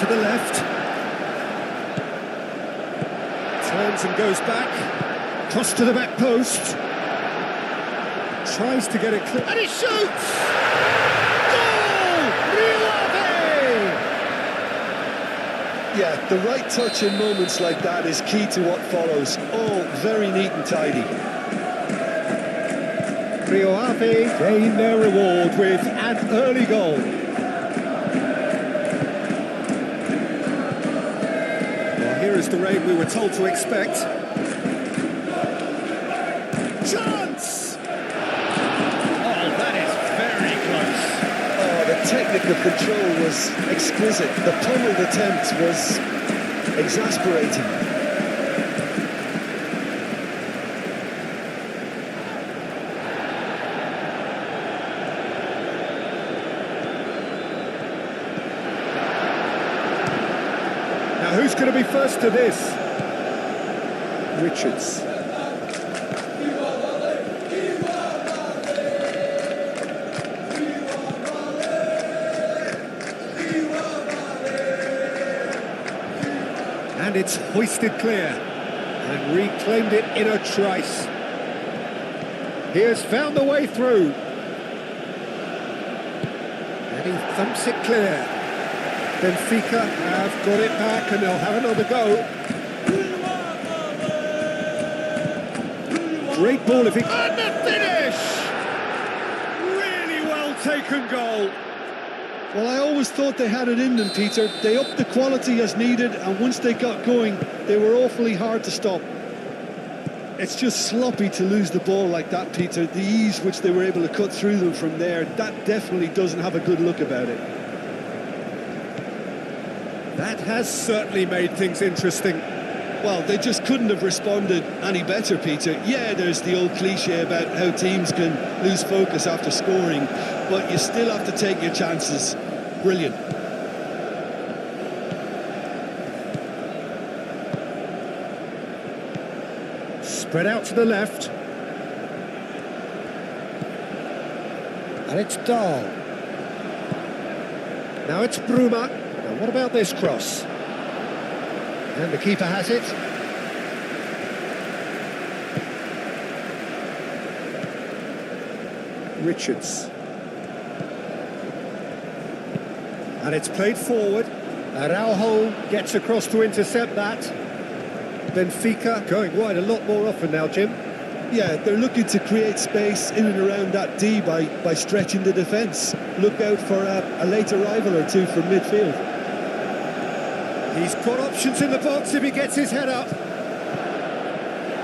to the left. Turns and goes back. Cross to the back post. Tries to get it clear. And he shoots! Goal! Rio Ave! Yeah, the right touch in moments like that is key to what follows. Oh, very neat and tidy. Rio Ave gain their reward with an early goal. Well, here is the rain we were told to expect. Chance! Oh, that is very close. Oh, the technical control was exquisite. The pummeled attempt was exasperating. Now, who's going to be first to this? Richards. And it's hoisted clear and reclaimed it in a trice. He has found the way through. And he thumps it clear. Benfica have got it back and they'll have another go. Great ball if he... And the finish! Really well taken goal. Well, I always thought they had it in them, Peter. They upped the quality as needed, and once they got going, they were awfully hard to stop. It's just sloppy to lose the ball like that, Peter. The ease which they were able to cut through them from there, that definitely doesn't have a good look about it. That has certainly made things interesting. Well, they just couldn't have responded any better, Peter. Yeah, there's the old cliche about how teams can lose focus after scoring, but you still have to take your chances. Brilliant. Spread out to the left. And it's Dahl. Now it's Bruma. Now what about this cross? And the keeper has it. Richards. And it's played forward. Araujo gets across to intercept that. Benfica going wide a lot more often now, Jim. Yeah, they're looking to create space in and around that D by stretching the defence. Look out for a late arrival or two from midfield. He's got options in the box if he gets his head up.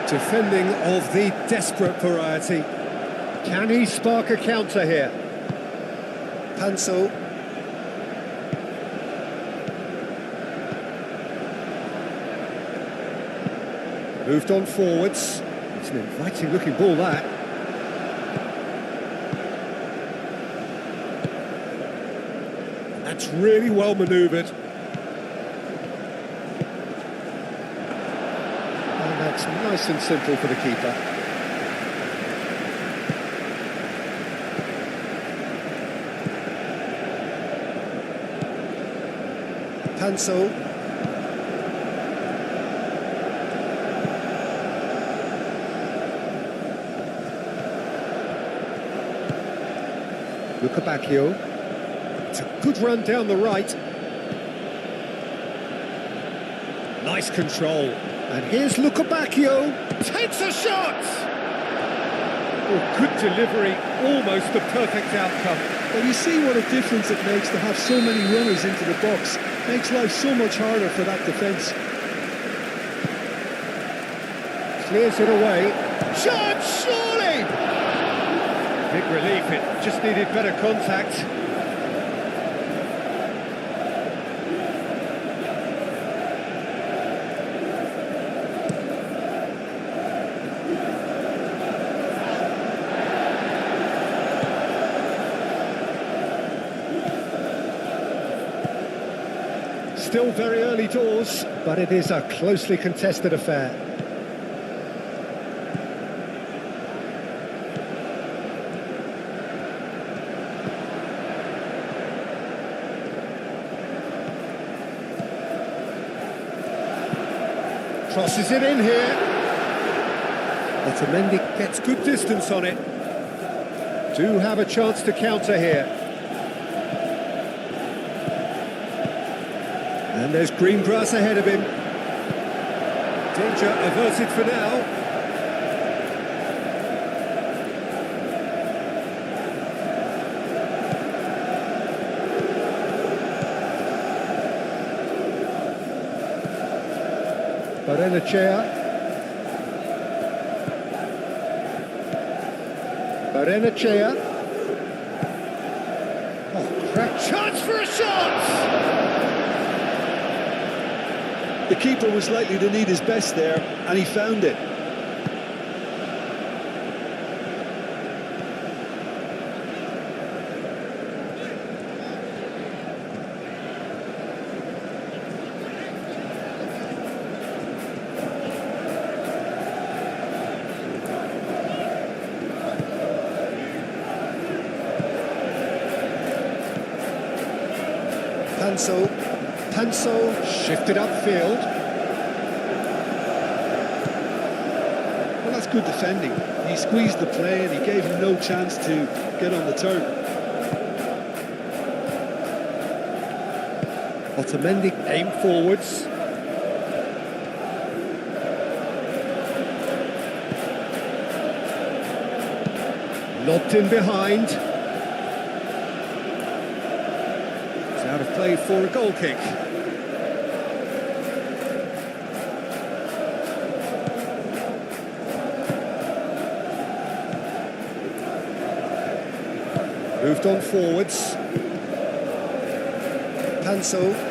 Defending of the desperate variety. Can he spark a counter here? Panso. Moved on forwards. It's an inviting looking ball, that. That's really well manoeuvred. And that's nice and simple for the keeper. Panso. Lukabakio. It's a good run down the right. Nice control. And here's Lukabakio. Takes a shot! Oh, good delivery. Almost the perfect outcome. Well, you see what a difference it makes to have so many runners into the box. Makes life so much harder for that defence. Clears it away. Shot, surely! Big relief, it just needed better contact. Still very early doors, but it is a closely contested affair. Crosses it in here. Otamendi gets good distance on it. Do have a chance to counter here. And there's green grass ahead of him. Danger averted for now. Barenechea. Oh, crap. Chance for a shot! The keeper was likely to need his best there, and he found it. Panso shifted upfield. Well, that's good defending. He squeezed the play and he gave him no chance to get on the turn. Otamendi aim forwards. Lobbed in behind. Out of play for a goal kick. Moved on forwards. Panso.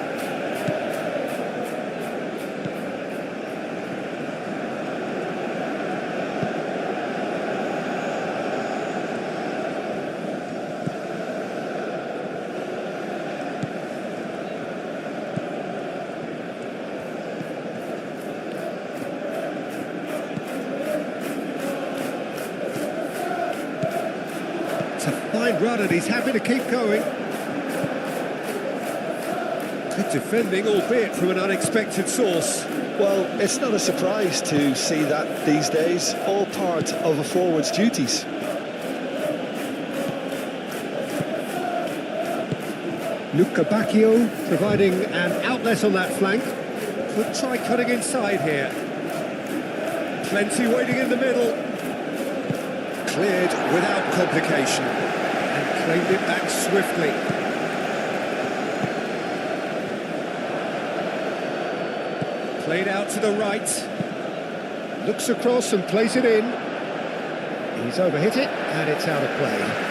It's a fine run and he's happy to keep going. Good defending, albeit from an unexpected source. Well, it's not a surprise to see that these days, all part of a forward's duties. Luca Bacchio providing an outlet on that flank. Could try cutting inside here. Plenty waiting in the middle. Cleared without complication and claimed it back swiftly. Played out to the right. Looks across and plays it in. He's overhit it and it's out of play.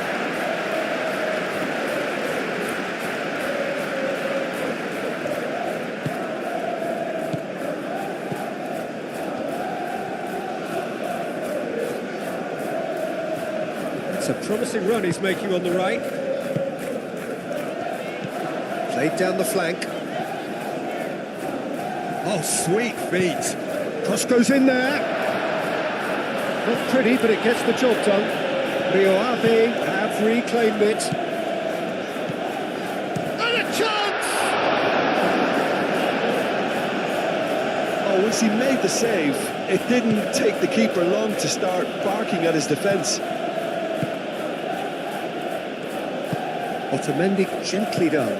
It's a promising run he's making on the right. Played down the flank. Oh, sweet feet. Cross goes in there. Not pretty, but it gets the job done. Rio Ave have reclaimed it. And a chance! Oh, once he made the save, it didn't take the keeper long to start barking at his defence. Otamendi gently done.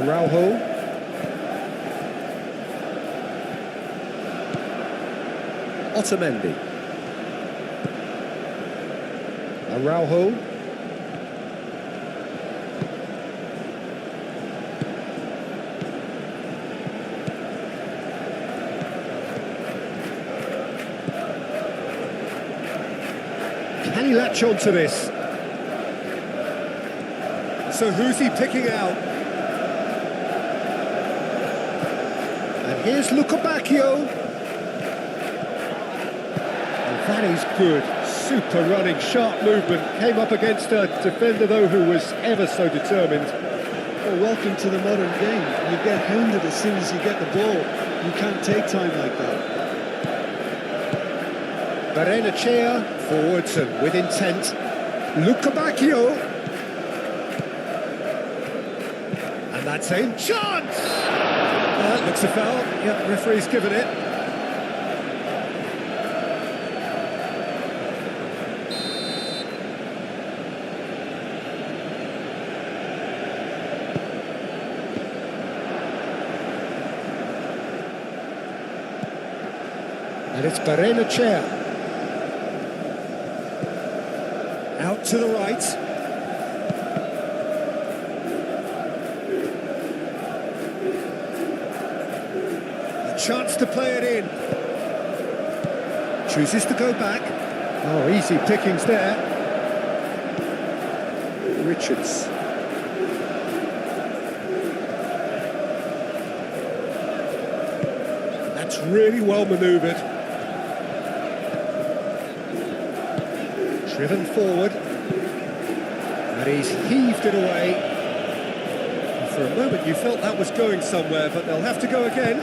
Araujo. Otamendi. Araujo. Can he latch on to this? So who's he picking out? And here's Luca Bacchio. And that is good. Super running, sharp movement. Came up against a defender, though, who was ever so determined. Well, welcome to the modern game. You get hounded as soon as you get the ball. You can't take time like that. Barenechea, forwards and with intent. Luca Bacchio. And that's in. Chance! Looks a foul. Yeah, referee's given it. And it's Chair. Out to the right. A chance to play it in. Chooses to go back. Oh, easy pickings there. Richards. That's really well manoeuvred. Driven forward, and he's heaved it away. And for a moment you felt that was going somewhere, but they'll have to go again.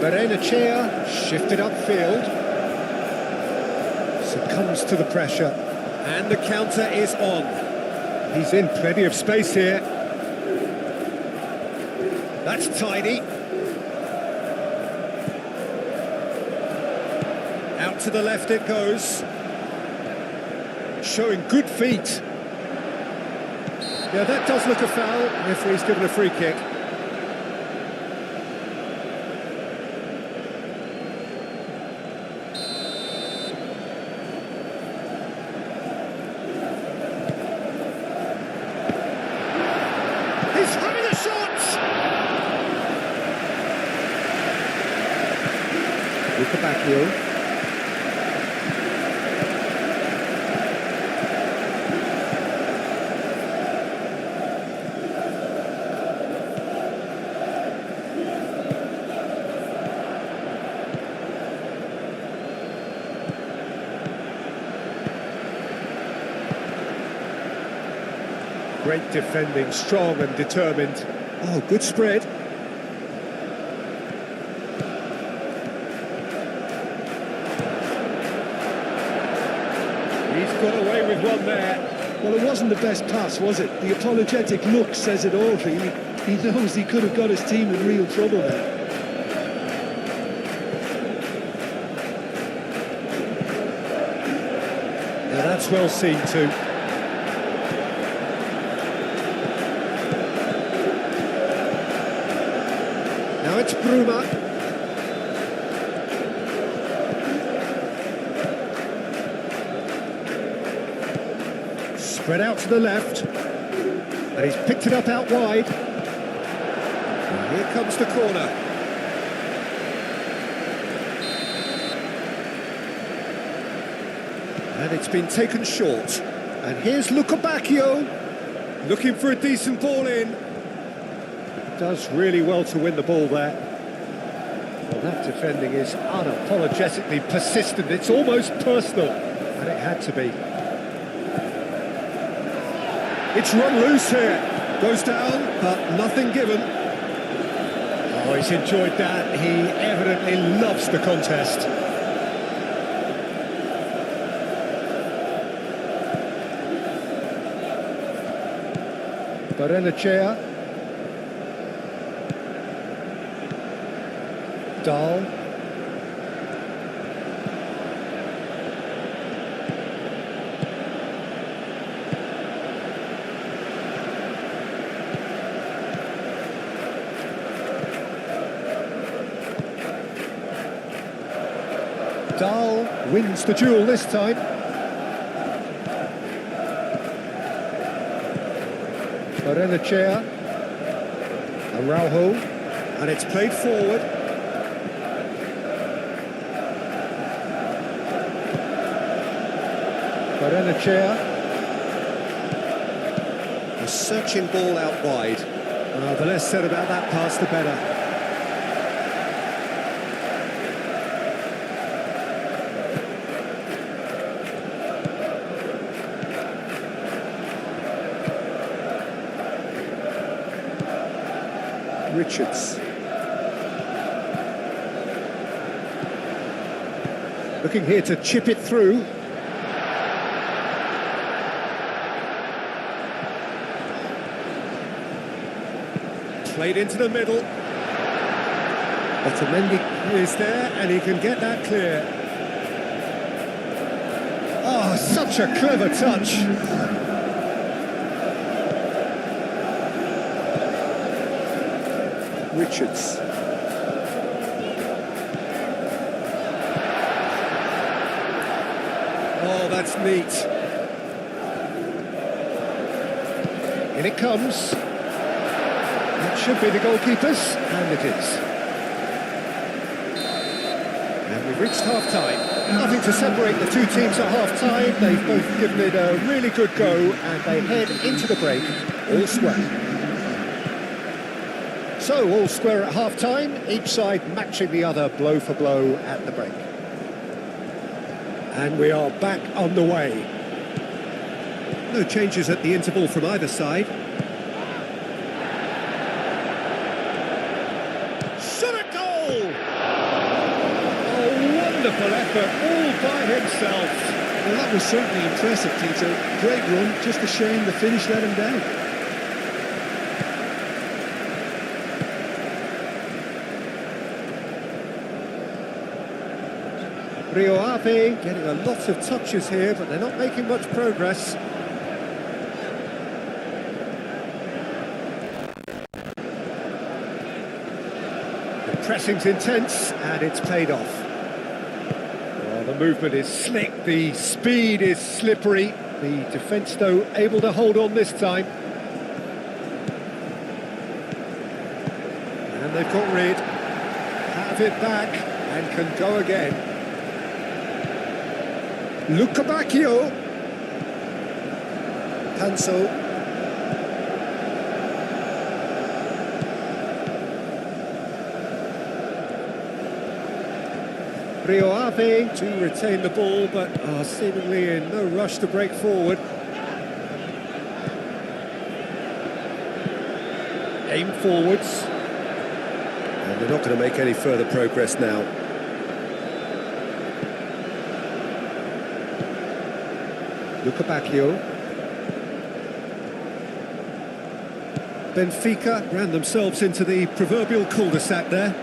Barrenechea shifted upfield, succumbs to the pressure, and the counter is on. He's in plenty of space here. That's tidy. Out to the left it goes. Showing good feet. Yeah, that does look a foul. Referee's given a free kick. He's having a shot! Lucabacchio. Great defending, strong and determined. Oh, good spread. He's got away with one there. Well, it wasn't the best pass, was it? The apologetic look says it all, really. He knows he could have got his team in real trouble there. Now that's well seen too. Now it's Bruma. Spread out to the left. And he's picked it up out wide. And here comes the corner. And it's been taken short. And here's Lucabacchio, looking for a decent ball in. Does really well to win the ball there. Well, that defending is unapologetically persistent. It's almost personal, and it had to be. It's run loose here. Goes down, but nothing given. Oh, he's enjoyed that. He evidently loves the contest. Barrenechea. Dahl. Dahl wins the duel this time. Barrenechea. Araujo. And it's played forward. Barrenechea. A searching ball out wide. The less said about that pass, the better. Richards. Looking here to chip it through. Played into the middle. Otamendi is there, and he can get that clear. Oh, such a clever touch. Richards. Oh, that's neat. In it comes. That should be the goalkeeper's, and it is. And we've reached half-time. Nothing to separate the two teams at half-time. They've both given it a really good go, and they head into the break all square. So, all square at half-time, each side matching the other blow for blow at the break. And we are back on the way. No changes at the interval from either side. Shot a goal! Oh, wonderful effort, all by himself. Well, that was certainly impressive, Tito. Great run, just a shame the finish let him down. Rio Ave getting a lot of touches here, but they're not making much progress. The pressing's intense, and it's paid off. Well, the movement is slick, the speed is slippery. The defence, though, able to hold on this time. And they've got rid. Have it back, and can go again. Luca Bacchio. Panso. Rio Ave to retain the ball, but are seemingly in no rush to break forward. Aim forwards. And they're not going to make any further progress now. Luca Bacchio. Benfica ran themselves into the proverbial cul-de-sac there.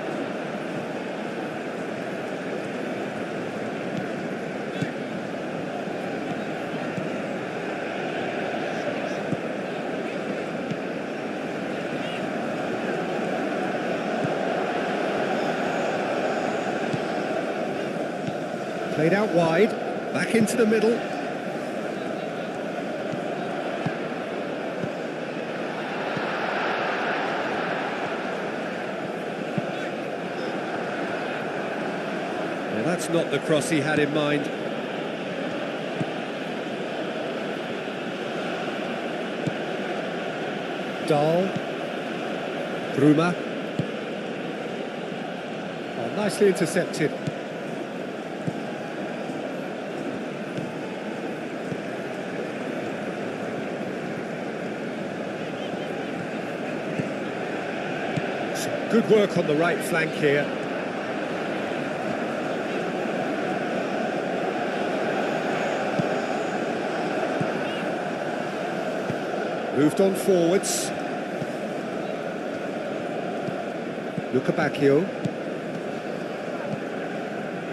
Played out wide, back into the middle. Well, that's not the cross he had in mind. Dahl. Bruma. Oh, nicely intercepted. Good work on the right flank here. Moved on forwards. Luca Bacchio.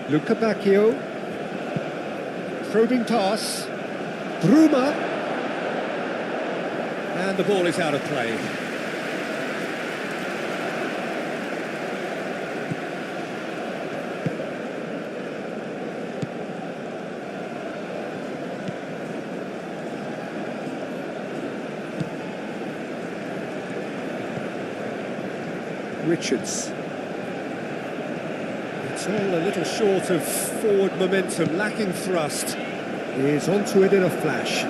Luca Bacchio. Probing pass. Bruma. And the ball is out of play. Richards. It's all a little short of forward momentum, lacking thrust. He is onto it in a flash.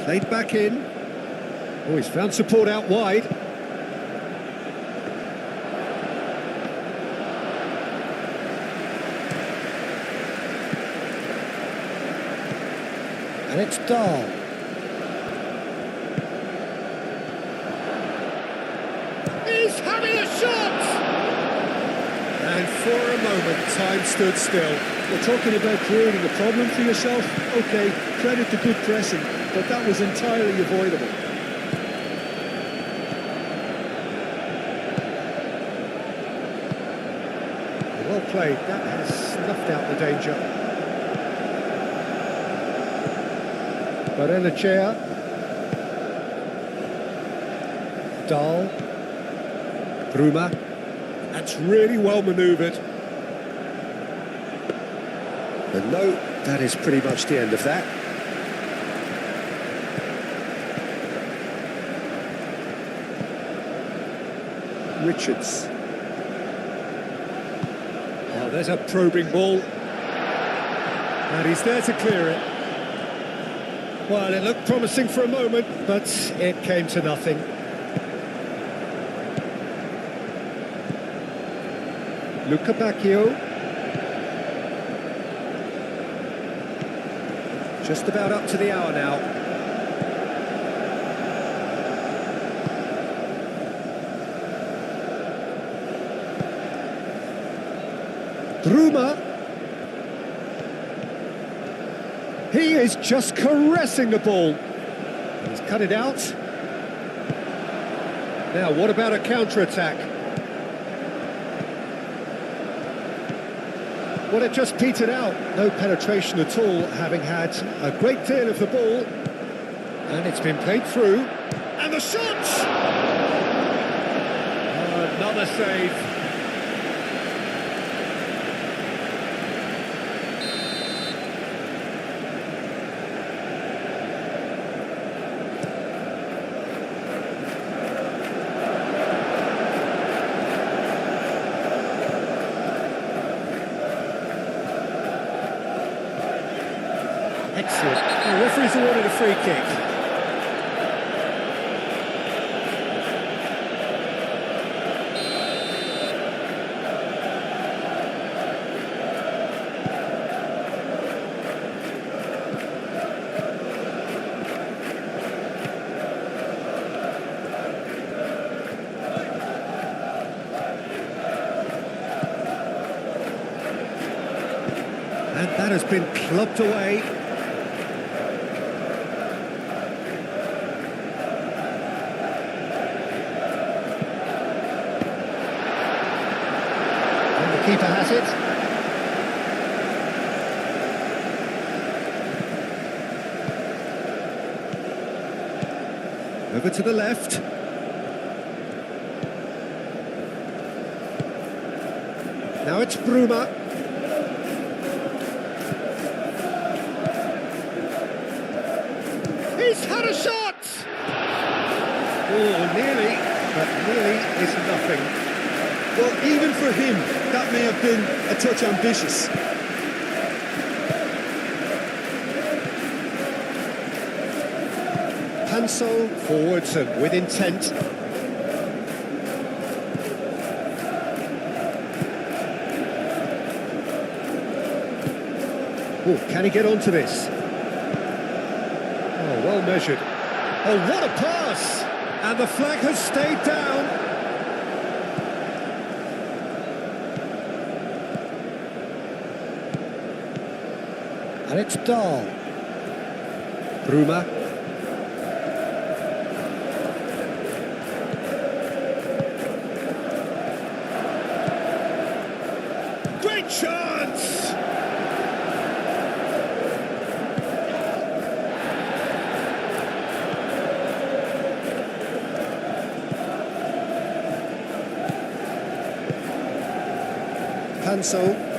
Played back in. Oh, he's found support out wide. And it's Dahl. He's having a shot! And for a moment, time stood still. We're talking about creating a problem for yourself. Okay, credit to good pressing, but that was entirely avoidable. Well played, that has snuffed out the danger. Barrenechea. Dahl. Bruma. That's really well manoeuvred. And no, that is pretty much the end of that. Richards. Oh, there's a probing ball. And he's there to clear it. Well, it looked promising for a moment, but it came to nothing. Luca Bacchio. Just about up to the hour now. Bruma. He is just caressing the ball. He's cut it out. Now, what about a counter-attack? Well, it just petered out. No penetration at all, having had a great deal of the ball. And it's been played through. And the shot! Another save. Excellent. The referee's awarded a free kick. And that has been clubbed away. Keeper has it. Over to the left. Now it's Bruma. He's had a shot! Oh, nearly, but nearly is nothing. Well, even for him, that may have been a touch ambitious. Panso forwards and with intent. Oh, can he get onto this? Oh, well measured. Oh, what a pass! And the flag has stayed down. And it's Dahl. Bruma. Great chance! Panso.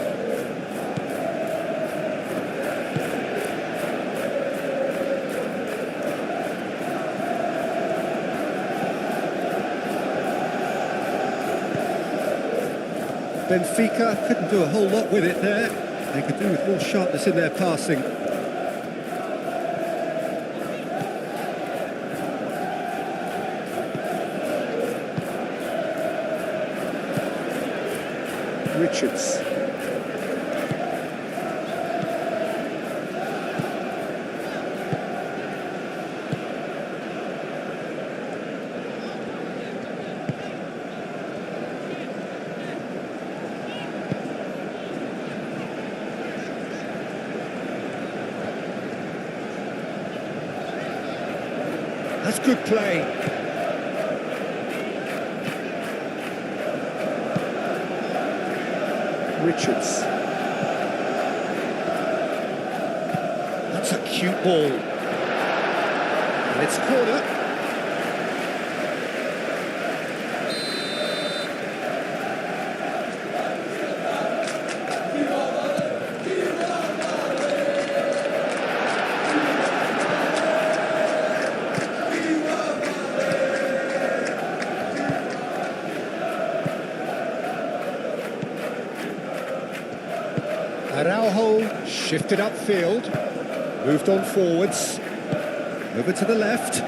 Benfica couldn't do a whole lot with it there. They could do with more sharpness in their passing. Richards. That's good play. Richards. That's a cute ball. And it's a corner. Araujo shifted upfield, moved on forwards, over to the left,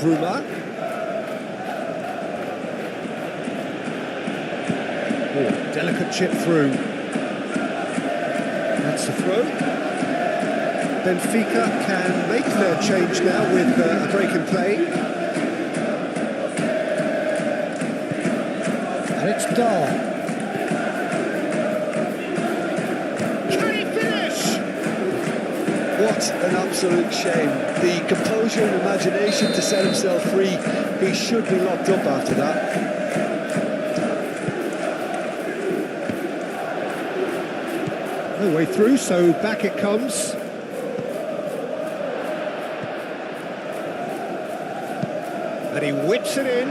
Bruma. Oh, delicate chip through. That's the throw. Benfica can make their change now with a break in play. And it's Dahl. What an absolute shame. The composure and imagination to set himself free. He should be locked up after that. No way through, so back it comes. And he whips it in.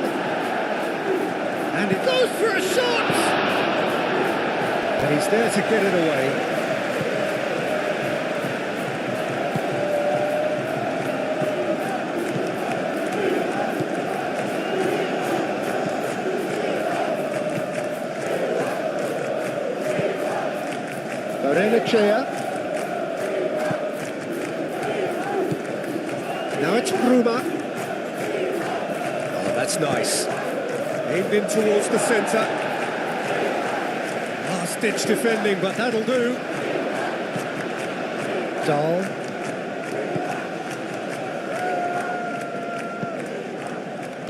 And it goes for a shot! And he's there to get it away. Now it's Bruma. Oh, that's nice. Aimed in towards the centre. Last-ditch defending, but that'll do. Dahl.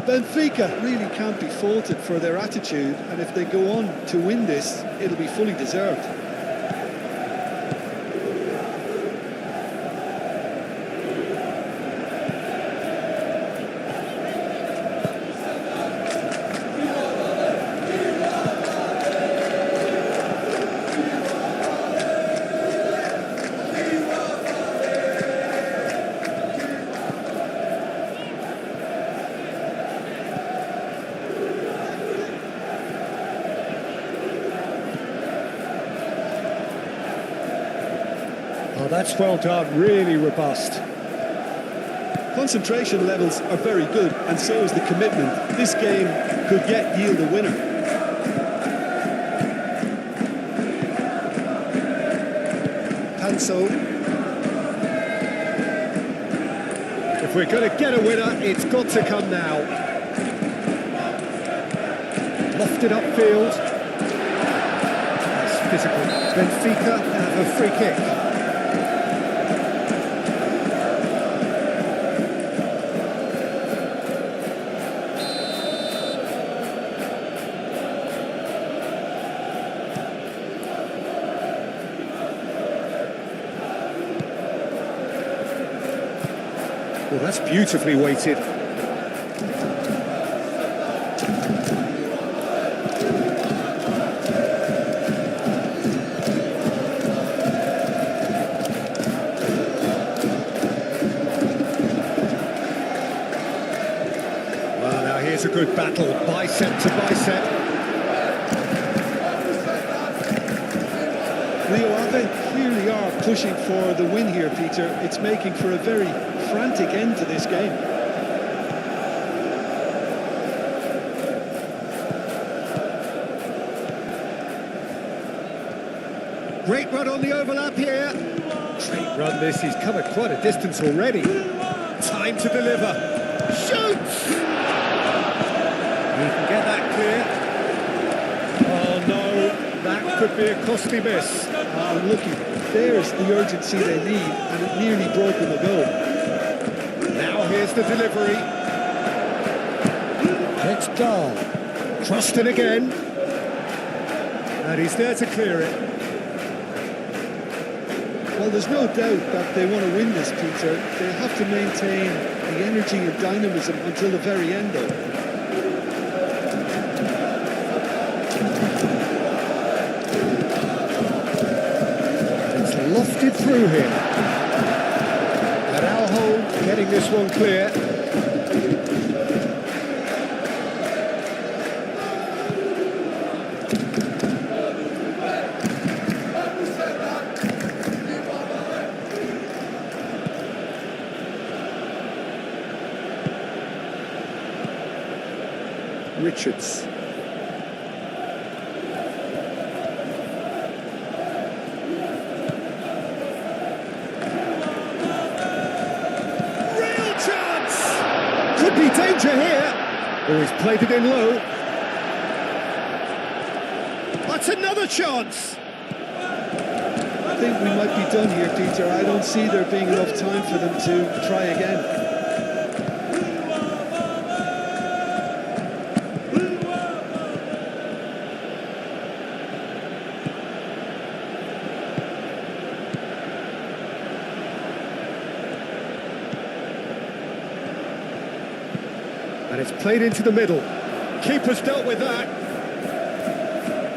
Benfica really can't be faulted for their attitude, and if they go on to win this, it'll be fully deserved. Oh, that's well done, really robust. Concentration levels are very good, and so is the commitment. This game could yet yield a winner. Panso. If we're going to get a winner, it's got to come now. Lofted upfield. That's physical. Benfica have a free kick. Well, that's beautifully weighted. Well, now here's a good battle, bicep to bicep. Rio Ave clearly are pushing for the win here, Peter. It's making for a very frantic end to this game. Great run on the overlap here. Great run this, he's come quite a distance already. Time to deliver. Shoots! He can get that clear. Oh no, that could be a costly miss. Looky, there's the urgency they need, and it nearly brought them a goal. Now here's the delivery. It's Dahl. Crossed it again. And he's there to clear it. Well, there's no doubt that they want to win this, Peter. They have to maintain the energy and dynamism until the very end, though. It's lofted through here. Araujo getting this one clear. Richards. Real chance! Could be danger here. Oh, he's played it in low. That's another chance. I think we might be done here, Peter. I don't see there being enough time for them to try again. And it's played into the middle. Keeper's dealt with that.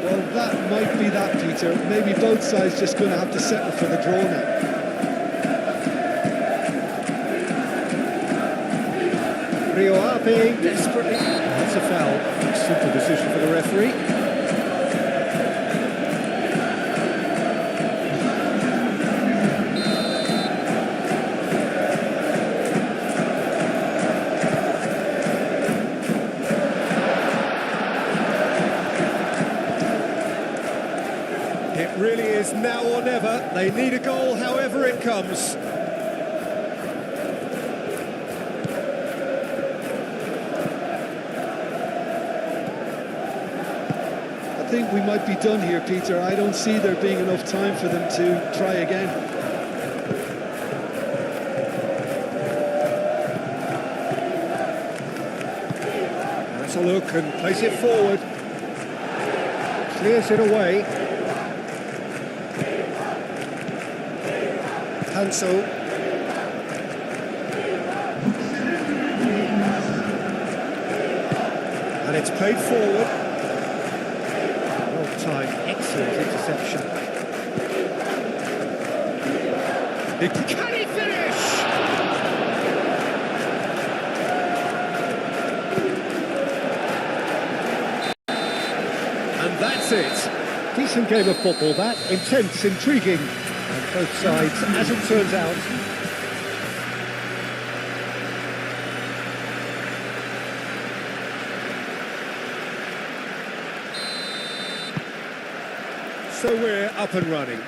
Well, that might be that, Peter. Maybe both sides just going to have to settle for the draw now. Rio Ave desperately. That's a foul. Simple decision for the referee. It really is now or never. They need a goal however it comes. I think we might be done here, Peter. I don't see there being enough time for them to try again. That's a look and place it forward. Clears it away. Hansel. And it's played forward. Well timed, excellent interception. Can he finish? And that's it. Decent game of football, that. Intense, intriguing. And both sides, as it turns out. So we're up and running.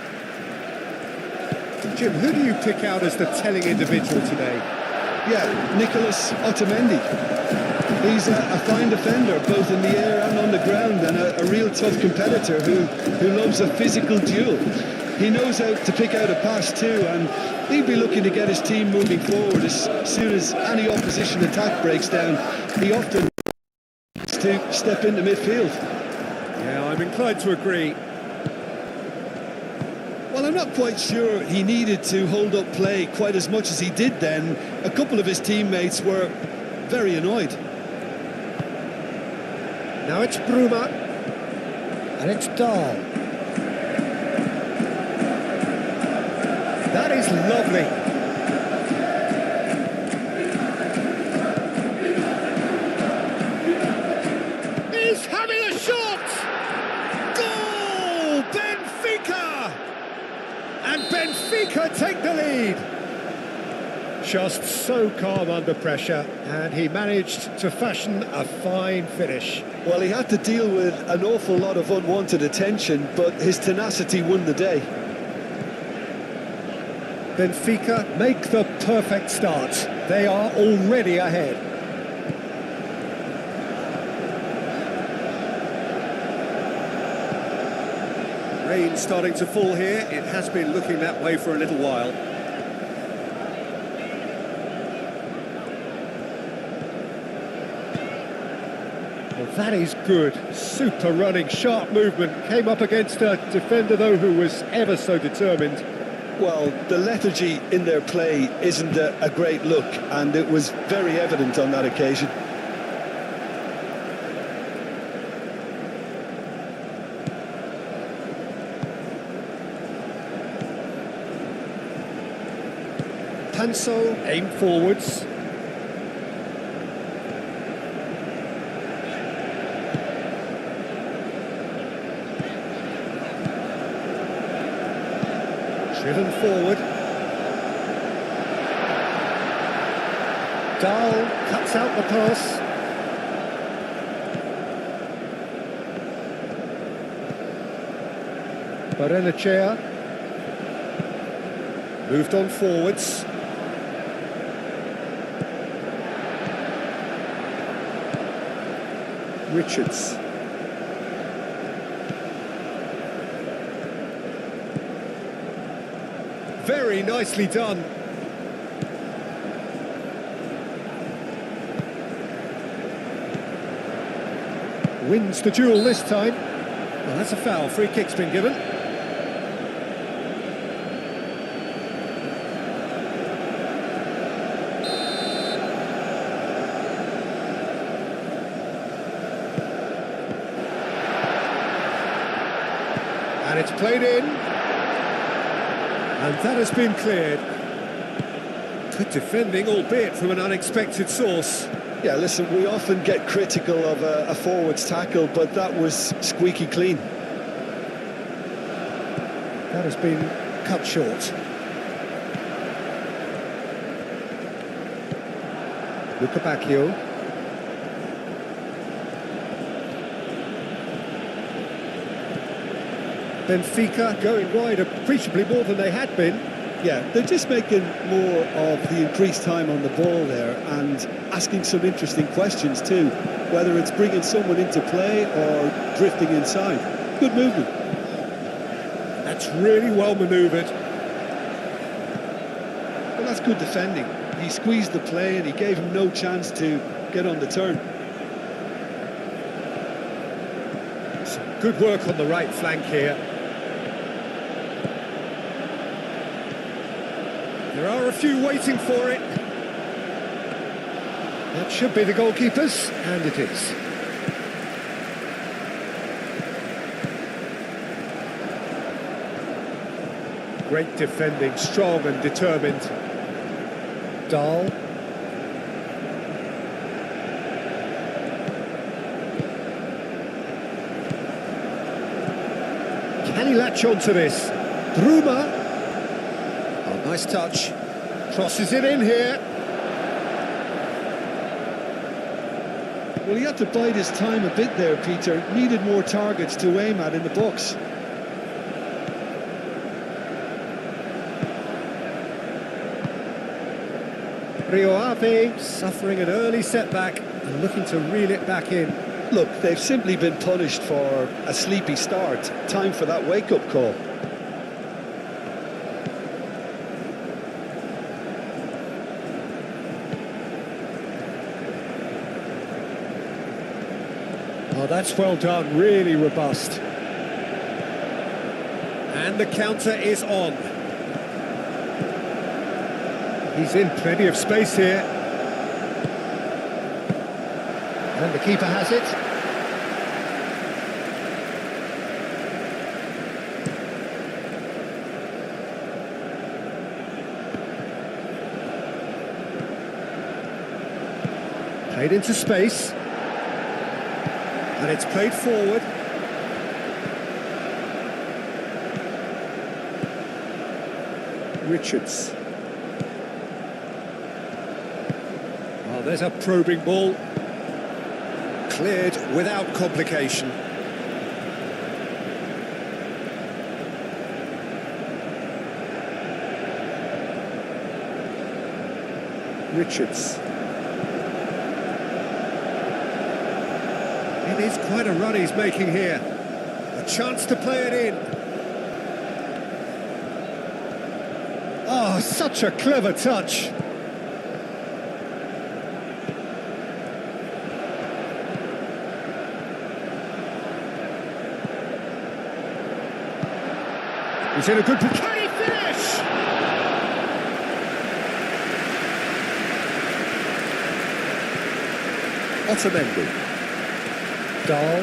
Jim, who do you pick out as the telling individual today? Yeah, Nicholas Otamendi. He's a fine defender, both in the air and on the ground, and a real tough competitor who loves a physical duel. He knows how to pick out a pass too, and he'd be looking to get his team moving forward as soon as any opposition attack breaks down. He often needs to step into midfield. Yeah, I'm inclined to agree. Well, I'm not quite sure he needed to hold up play quite as much as he did then. A couple of his teammates were very annoyed. Now it's Bruma, and it's Dahl. That is lovely. He's having a shot! Goal! Benfica! And Benfica take the lead. Just so calm under pressure, and he managed to fashion a fine finish. Well, he had to deal with an awful lot of unwanted attention, but his tenacity won the day. Benfica make the perfect start. They are already ahead. Rain starting to fall here. It has been looking that way for a little while. Well, that is good. Super running, sharp movement. Came up against a defender, though, who was ever so determined. Well, the lethargy in their play isn't a great look, and it was very evident on that occasion. Panso aim forwards. Driven forward. Dahl cuts out the pass. Barrenechea moved on forwards. Richards. Very nicely done. Wins the duel this time. Well, that's a foul. Free kick's been given. And it's played in. And that has been cleared. Good defending, albeit from an unexpected source. Yeah, listen, we often get critical of a forward's tackle, but that was squeaky clean. That has been cut short. Luca Bacchio. Benfica going wide appreciably more than they had been. Yeah, they're just making more of the increased time on the ball there and asking some interesting questions too, whether it's bringing someone into play or drifting inside. Good movement. That's really well manoeuvred. Well, that's good defending. He squeezed the play and he gave him no chance to get on the turn. Some good work on the right flank here. There are a few waiting for it. That should be the goalkeepers, and it is. Great defending, strong and determined. Dahl. Can he latch on to this? Bruma. Oh, nice touch. Crosses it in here. Well, he had to bide his time a bit there, Peter. Needed more targets to aim at in the box. Rio Ave suffering an early setback and looking to reel it back in. Look, they've simply been punished for a sleepy start. Time for that wake-up call. Oh, that's well done, really robust. And the counter is on. He's in plenty of space here. And the keeper has it. Played into space. And it's played forward. Richards. Oh, there's a probing ball. Cleared without complication. Richards. It is quite a run he's making here. A chance to play it in. Oh, such a clever touch. He's in a good... Can he finish? Otamendi. Dahl.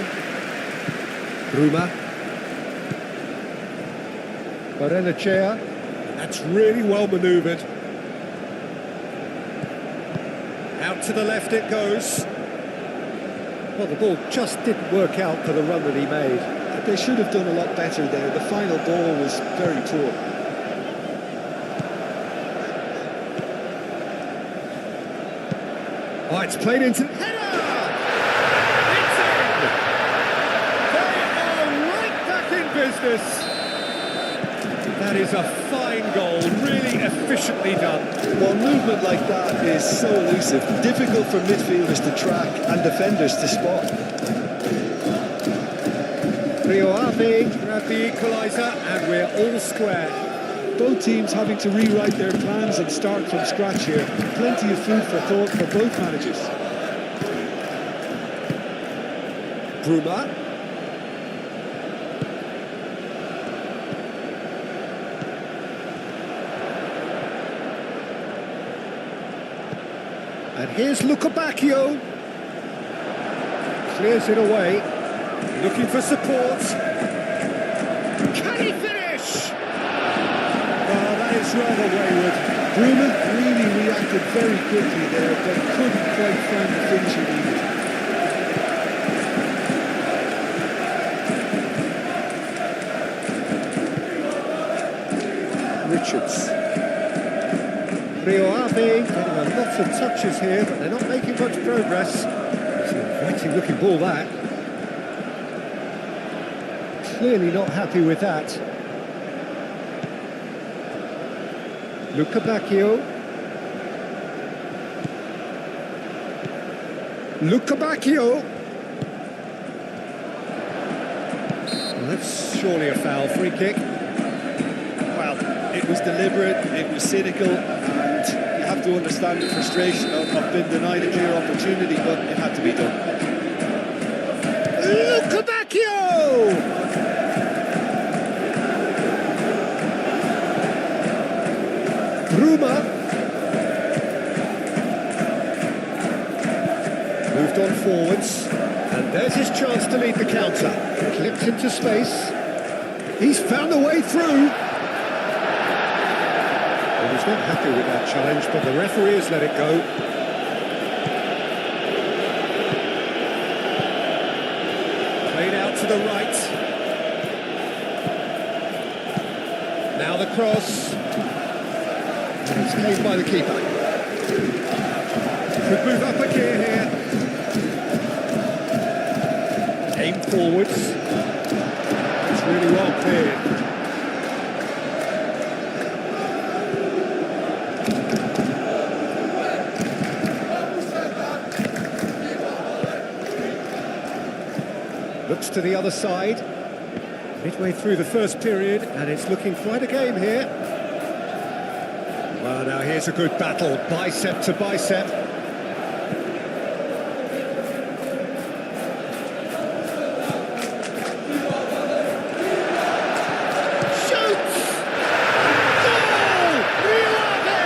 Bruma. Barrenechea. That's really well manoeuvred. Out to the left it goes. Well, the ball just didn't work out for the run that he made. They should have done a lot better there. The final ball was very poor. Oh, it's played into... Header! It's in! They are right back in business. That is a fine goal, really efficiently done. Well, movement like that is so elusive, difficult for midfielders to track and defenders to spot. Rio Ave grabbed the equaliser and we're all square. Both teams having to rewrite their plans and start from scratch here. Plenty of food for thought for both managers. Bruma. And here's Bacchio. Clears it away. Looking for support. Can he finish? Oh, that is rather wayward. Bruma really reacted very quickly there, but couldn't quite find the finish he needed. Richards. Rio Ave getting a lot of touches here, but they're not making much progress. It's an inviting looking ball, that. Clearly not happy with that. Bacchio. Bacchio. Well, that's surely a foul. Free kick. Well, it was deliberate, it was cynical, and you have to understand the frustration of being denied a clear opportunity, but it had to be done. Bacchio! Bruma. Moved on forwards. And there's his chance to lead the counter. Clipped into space. He's found a way through. Well, he's not happy with that challenge, but the referee has let it go. Played out to the right. Now the cross. And it's caved by the keeper. Could move up a gear here. Aim forwards. It's really well cleared. Looks to the other side. Midway through the first period, and it's looking quite a game here. Well, now here's a good battle, bicep to bicep. Shoots! Goal! Rio Ave!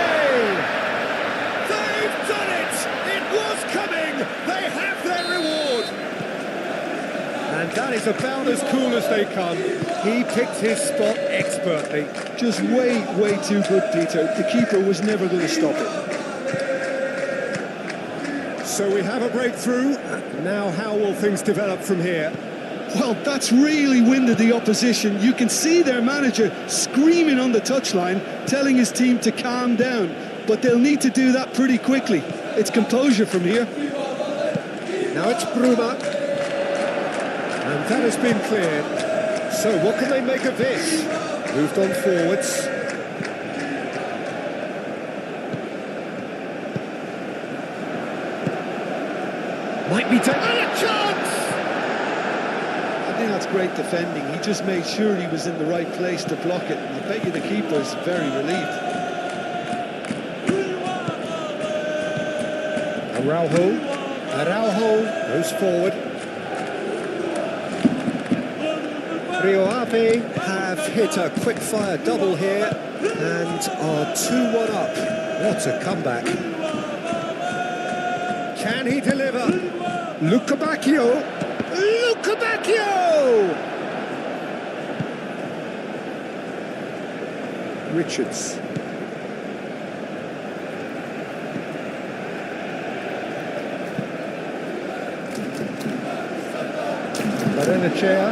They've done it! It was coming! They have their reward! And that is about as cool as they come. He picked his spot expertly. Just way too good, Peter. The keeper was never going to stop it. So we have a breakthrough. Now how will things develop from here? Well, that's really winded the opposition. You can see their manager screaming on the touchline, telling his team to calm down. But they'll need to do that pretty quickly. It's composure from here. Now it's Bruma. And that has been cleared. So what can they make of this? Moved on forwards. Might be taking a chance! I think that's great defending. He just made sure he was in the right place to block it. And I bet you the keeper's very relieved. Araujo goes forward. Rio Ave have hit a quick-fire double here and are 2-1 up. What a comeback. Can he deliver? Luca Bacchio! Luca Bacchio! Richards. Barrenechea.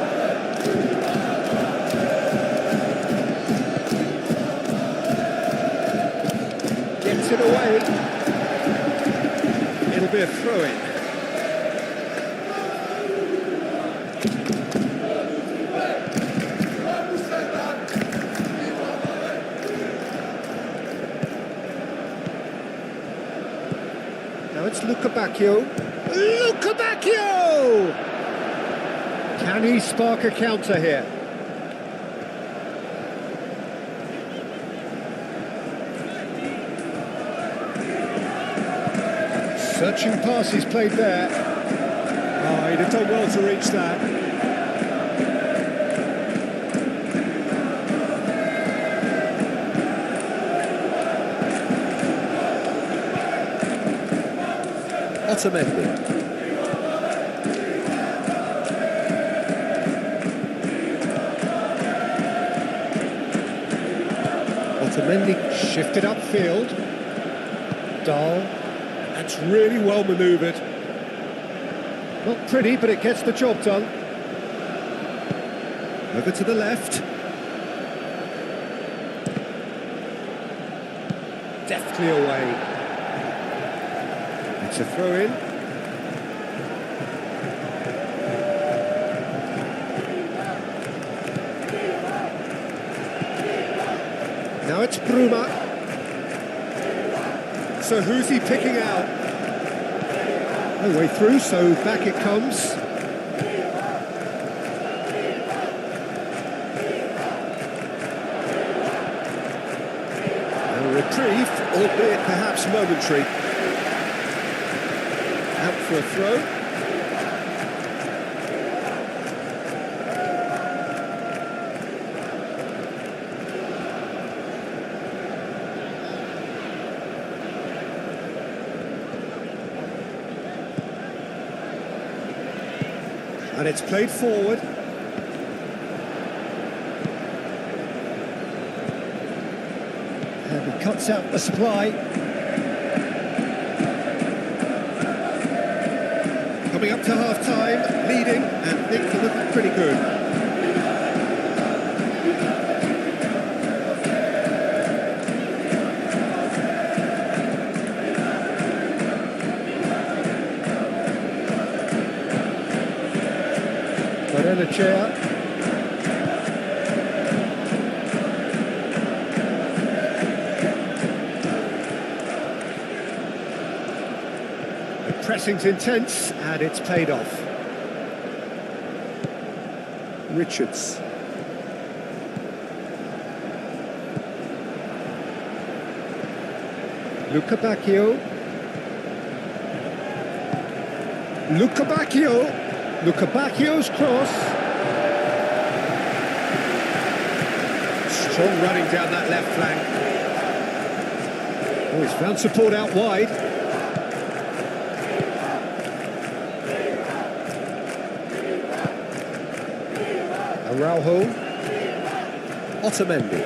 Gets it away. It'll be a throw-in. Now it's Luca Bacchio. Luca Bacchio! Can he spark a counter here? Searching pass he's played there. Oh, he'd have done well to reach that. Otamendi. Otamendi shifted upfield. Dahl. That's really well manoeuvred. Not pretty, but it gets the job done. Over to the left. Deftly away. It's a throw-in. Now it's Bruma. So who's he picking out? No way through, so back it comes. A reprieve, albeit perhaps momentary. Out for a throw. And it's played forward. And he cuts out the supply. Coming up to half-time, leading, and things are looking pretty good. Barrenechea. The pressing's intense, and it's paid off. Richards. Luca Bacchio. Luca Bacchio. Luca Bacchio's cross. Strong running down that left flank. Oh, he's found support out wide. Araujo. Otamendi.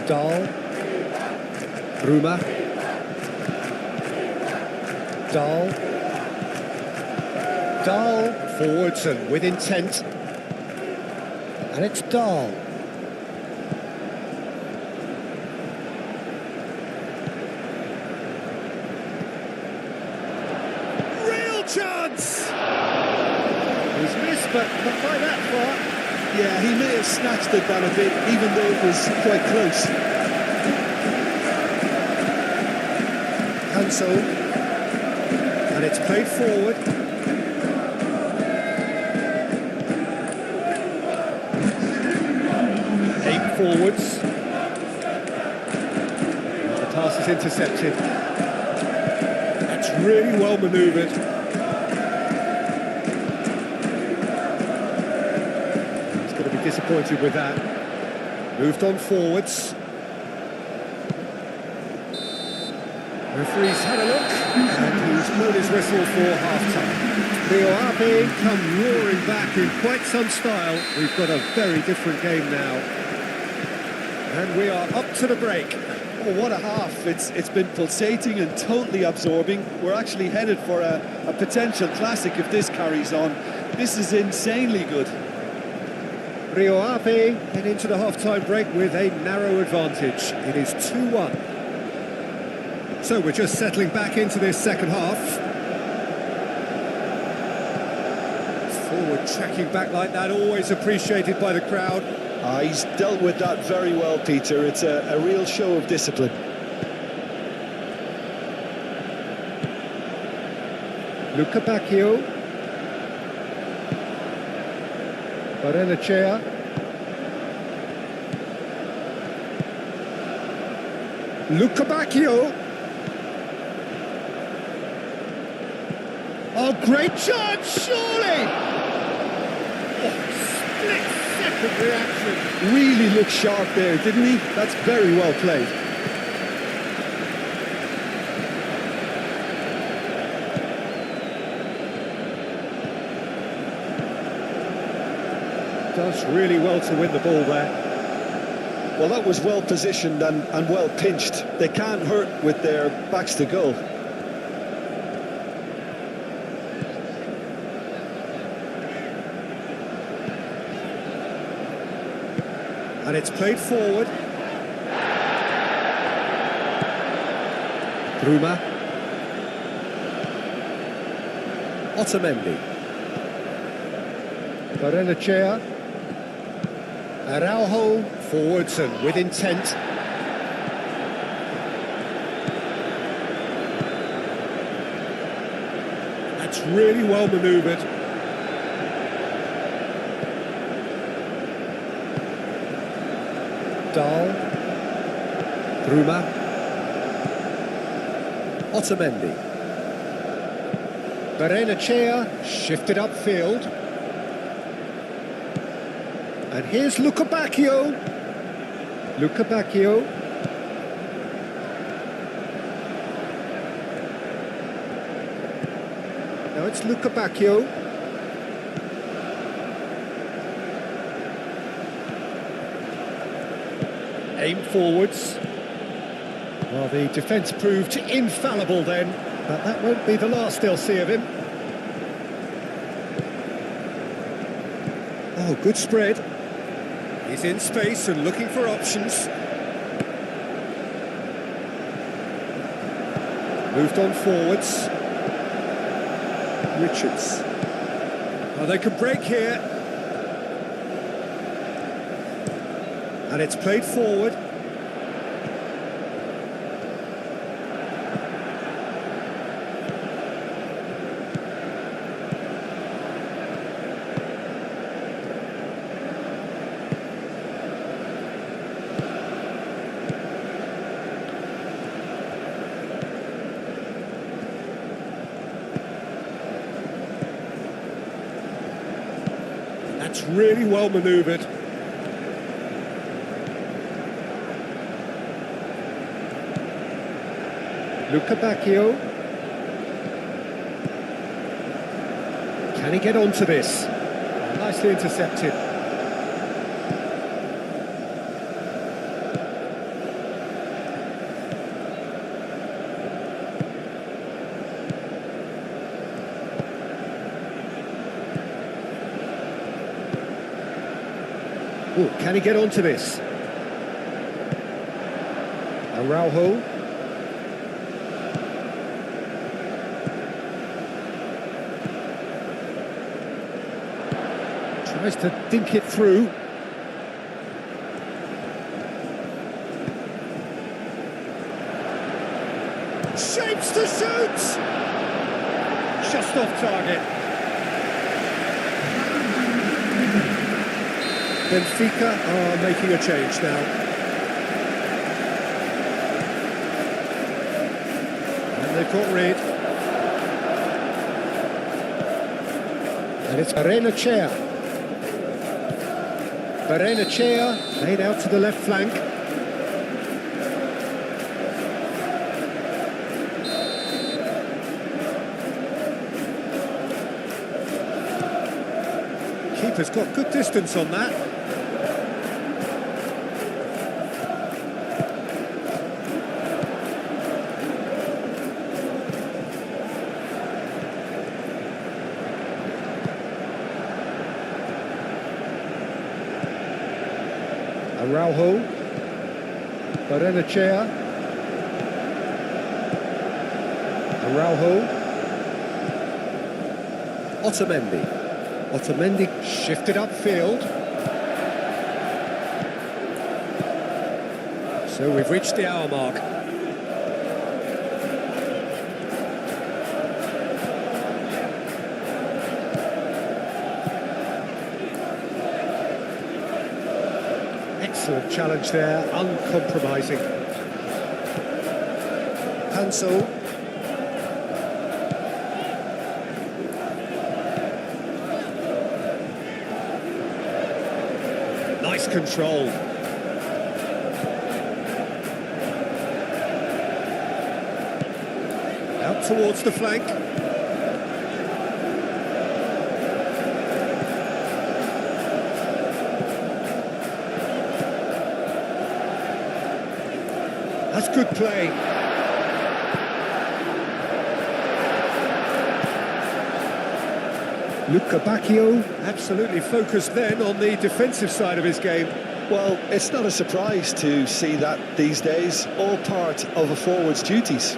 Dahl. Bruma. Dahl forwards and with intent, and it's Dahl. Real chance! He's missed, but not by that far. Yeah, he may have snatched it that a bit, even though it was quite close. Hansel. And it's played forward. Eight forwards. The pass is intercepted. That's really well manoeuvred. He's going to be disappointed with that. Moved on forwards. Referee's had a look, and he's blown his whistle for half-time. Rio Ave come roaring back in quite some style. We've got a very different game now. And we are up to the break. Oh, what a half. It's been pulsating and totally absorbing. We're actually headed for a potential classic if this carries on. This is insanely good. Rio Ave head into the half-time break with a narrow advantage. It is 2-1. So we're just settling back into this second half. Forward tracking back like that, always appreciated by the crowd. He's dealt with that very well, Peter. It's a real show of discipline. Luca Bacchio. Barrenechea. Luca Bacchio. Oh, great chance, surely! Oh, split-second reaction. Really looked sharp there, didn't he? That's very well played. Does really well to win the ball there. Well, that was well positioned and well pinched. They can't hurt with their backs to goal. And it's played forward. Bruma. Otamendi. Barrenechea. Araujo forwards and with intent. That's really well manoeuvred. Dahl. Bruma. Otamendi. Barrenechea shifted upfield. And here's Luca Bacchio. Luca Bacchio. Now it's Luca Bacchio. Aim forwards. Well, the defence proved infallible then, but that won't be the last they'll see of him. Oh, good spread. He's in space and looking for options. Moved on forwards. Richards. Oh, they can break here. And it's played forward. That's really well manoeuvred. Luca Bacchio. Can he get onto this? Nicely intercepted. Ooh, can he get onto this? Araujo. Tries to dink it through. Shapes to shoot! Just off target. Benfica are making a change now. And they've got rid. And it's Barrenechea. Barrenechea laid out to the left flank. keeper's got good distance on that. Araujo, Barrenechea, Araujo, Otamendi shifted upfield. So we've reached the hour mark. Excellent challenge there, uncompromising. Hansel. Nice control. Out towards the flank. That's good play. Luca Bacchio absolutely focused then on the defensive side of his game. Well, it's not a surprise to see that these days, all part of a forward's duties.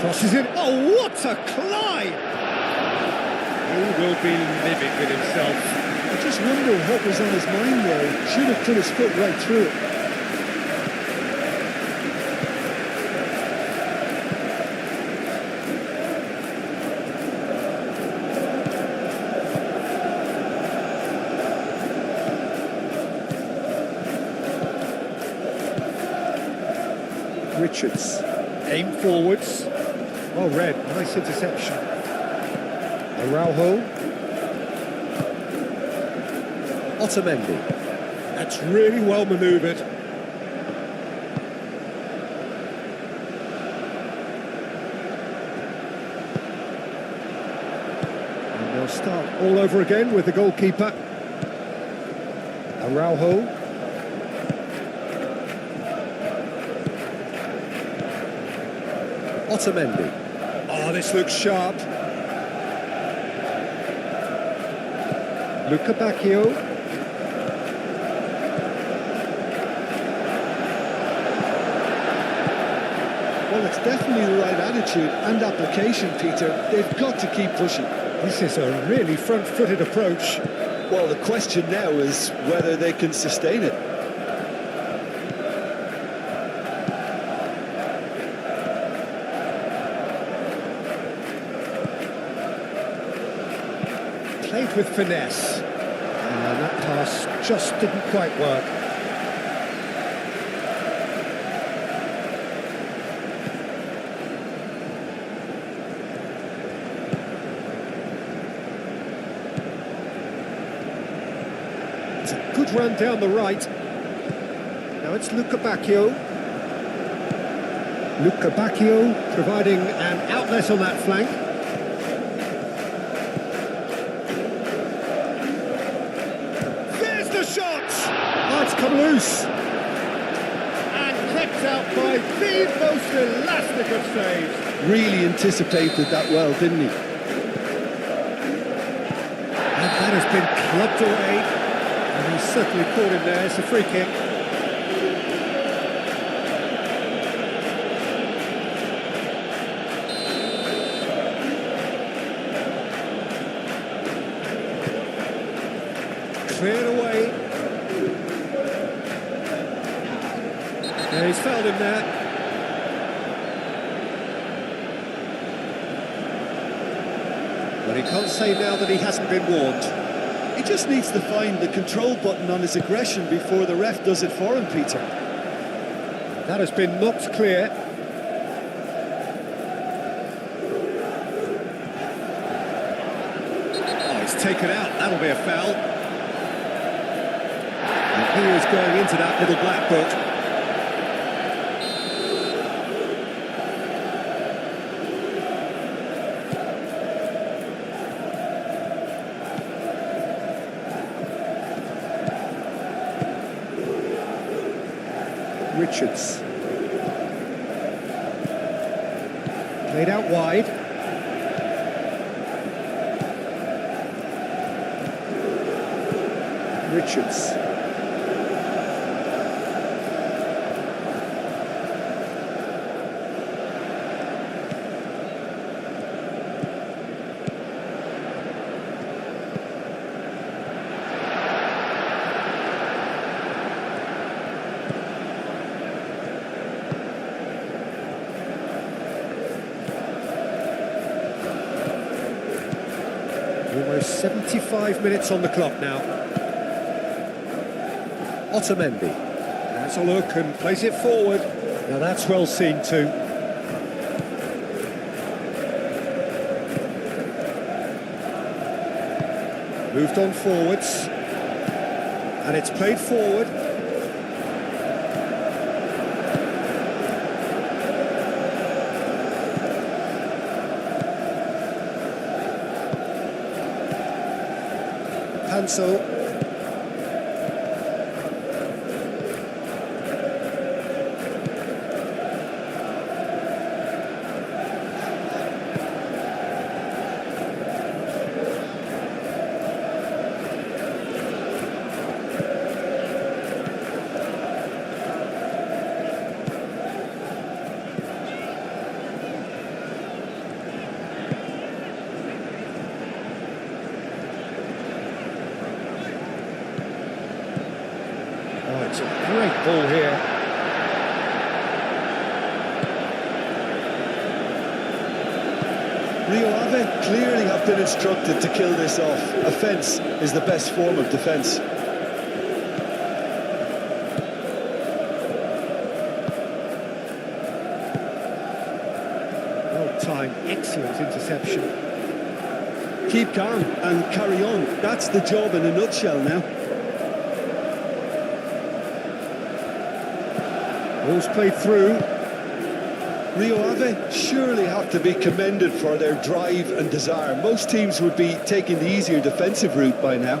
Crosses it. Oh, what a climb! He will be livid with himself. I just wonder what was on his mind there. He should have put his foot right through it. Richards, aim forwards. Well read, nice interception. Araujo. Otamendi. That's really well manoeuvred. And they'll start all over again with the goalkeeper. Araujo. Otamendi. Oh, this looks sharp. Luca Bacchio. Well, it's definitely the right attitude and application, Peter. They've got to keep pushing. This is a really front-footed approach. Well, the question now is whether they can sustain it. Played with finesse, and that pass just didn't quite work. It's a good run down the right. Now it's Luca Bacchio. Luca Bacchio providing an outlet on that flank. Come loose and kept out by the most elastic of saves. Really anticipated that well, didn't he? And that has been clubbed away, and he's certainly caught him there. It's a free kick. Cleared away. Yeah, he's fouled him there. But he can't say now that he hasn't been warned. He just needs to find the control button on his aggression before the ref does it for him, Peter. That has been knocked clear. Oh, he's taken out. That'll be a foul. And he is going into that little black book. Richards. Played out wide. Richards. Almost 75 minutes on the clock now. Otamendi has a look and plays it forward. Now that's well seen too. Moved on forwards. And it's played forward. Hansel. Oh, it's a great ball here. Rio Ave clearly have been instructed to kill this off. Offence is the best form of defence. Well timed, excellent interception. Keep calm and carry on. That's the job in a nutshell now. Ball's played through. Rio Ave surely have to be commended for their drive and desire. Most teams would be taking the easier defensive route by now.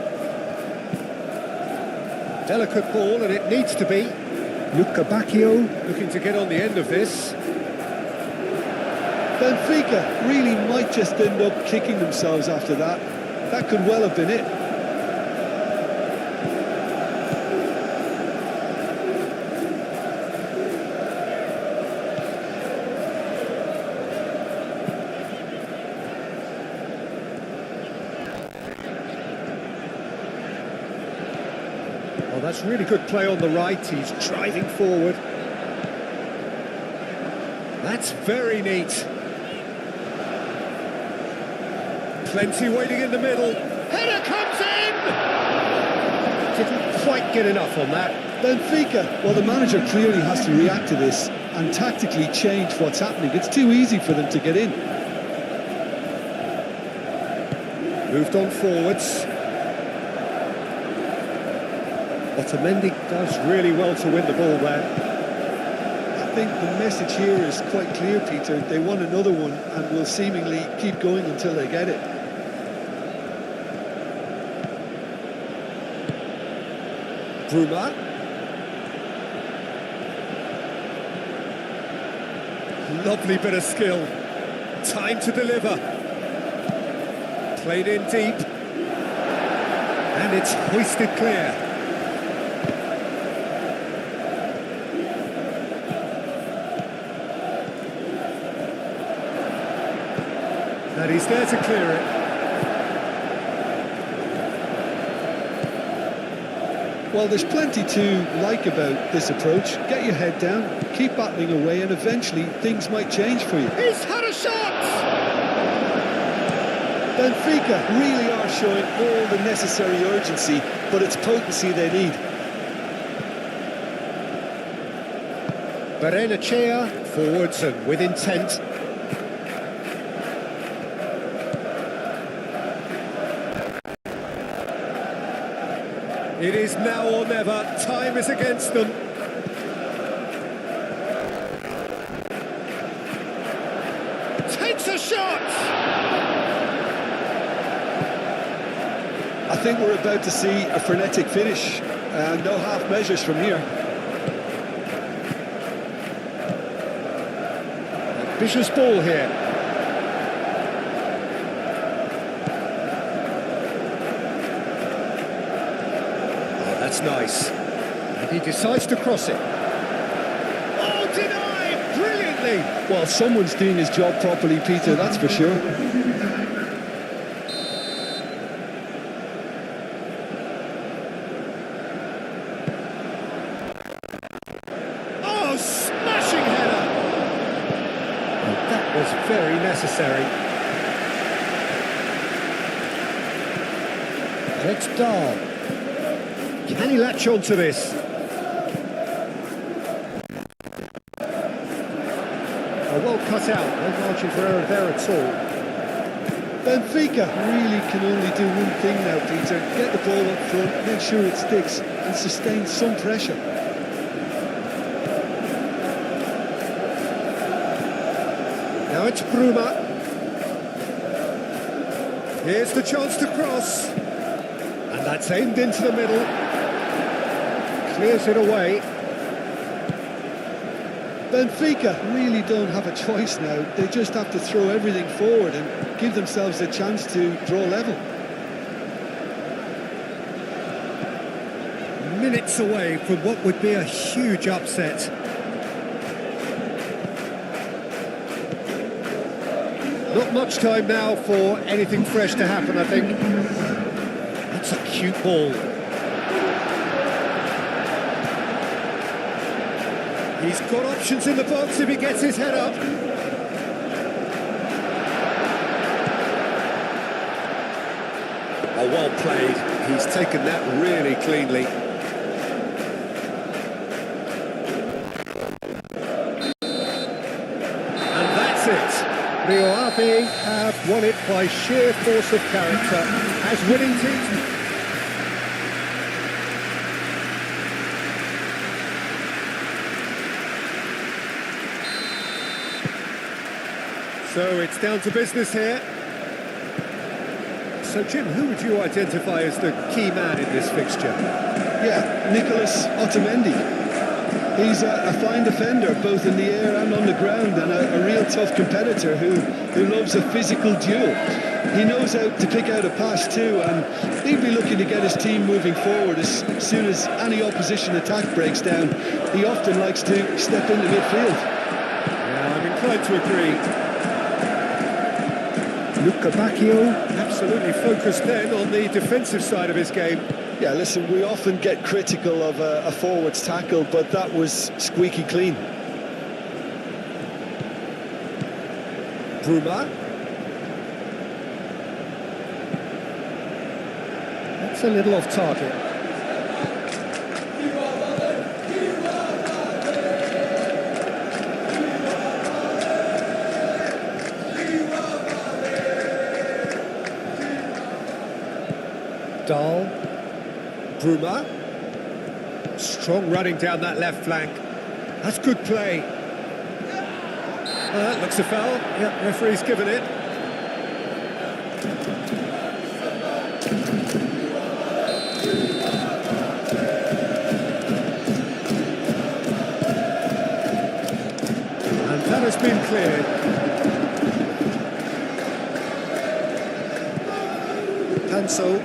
Delicate ball, and it needs to be. Luca Bacchio looking to get on the end of this. Benfica really might just end up kicking themselves after that. That could well have been it. Well, that's really good play on the right. He's driving forward. That's very neat. Plenty waiting in the middle. Header comes in! Didn't quite get enough on that. Benfica, well, the manager clearly has to react to this and tactically change what's happening. It's too easy for them to get in. Moved on forwards. Otamendi does really well to win the ball there. I think the message here is quite clear, Peter. They want another one and will seemingly keep going until they get it. Bruma. Lovely bit of skill. Time to deliver. Played in deep. And it's hoisted clear. And he's there to clear it. Well, there's plenty to like about this approach. Get your head down, keep battling away, and eventually things might change for you. He's had a shot! Benfica really are showing all the necessary urgency, but it's potency they need. Berenachea, forwards and with intent. It is now or never. Time is against them. Takes a shot! I think we're about to see a frenetic finish, and no half measures from here. Vicious ball here. Oh, that's nice. And he decides to cross it. Oh, denied! Brilliantly! Well, someone's doing his job properly, Peter, that's for sure. Oh, smashing header! Oh, that was very necessary. It's Dahl. Can he latch on to this? Oh, well cut out. No margin for error there at all. Benfica really can only do one thing now, Peter. Get the ball up front, make sure it sticks, and sustain some pressure. Now it's Bruma. Here's the chance to cross. And that's aimed into the middle. Clears it away. Benfica really don't have a choice now. They just have to throw everything forward and give themselves a chance to draw level. Minutes away from what would be a huge upset. Not much time now for anything fresh to happen, I think. That's a cute ball. He's got options in the box if he gets his head up. Oh, well played. He's taken that really cleanly. And that's it. Rio Ave have won it by sheer force of character as winning teams. So it's down to business here. So Jim, who would you identify as the key man in this fixture? Yeah, Nicolas Otamendi. He's a fine defender, both in the air and on the ground, and a real tough competitor who loves a physical duel. He knows how to pick out a pass too, and he'd be looking to get his team moving forward as soon as any opposition attack breaks down. He often likes to step into midfield. Yeah, I'm inclined to agree. Luca Bacchio absolutely focused then on the defensive side of his game. Yeah, listen, we often get critical of a forward's tackle, but that was squeaky clean. Bruma. That's a little off target. Dahl. Bruma. Strong running down that left flank. That's good play. Looks a foul. Yeah, referee's given it. And that has been cleared. Panso.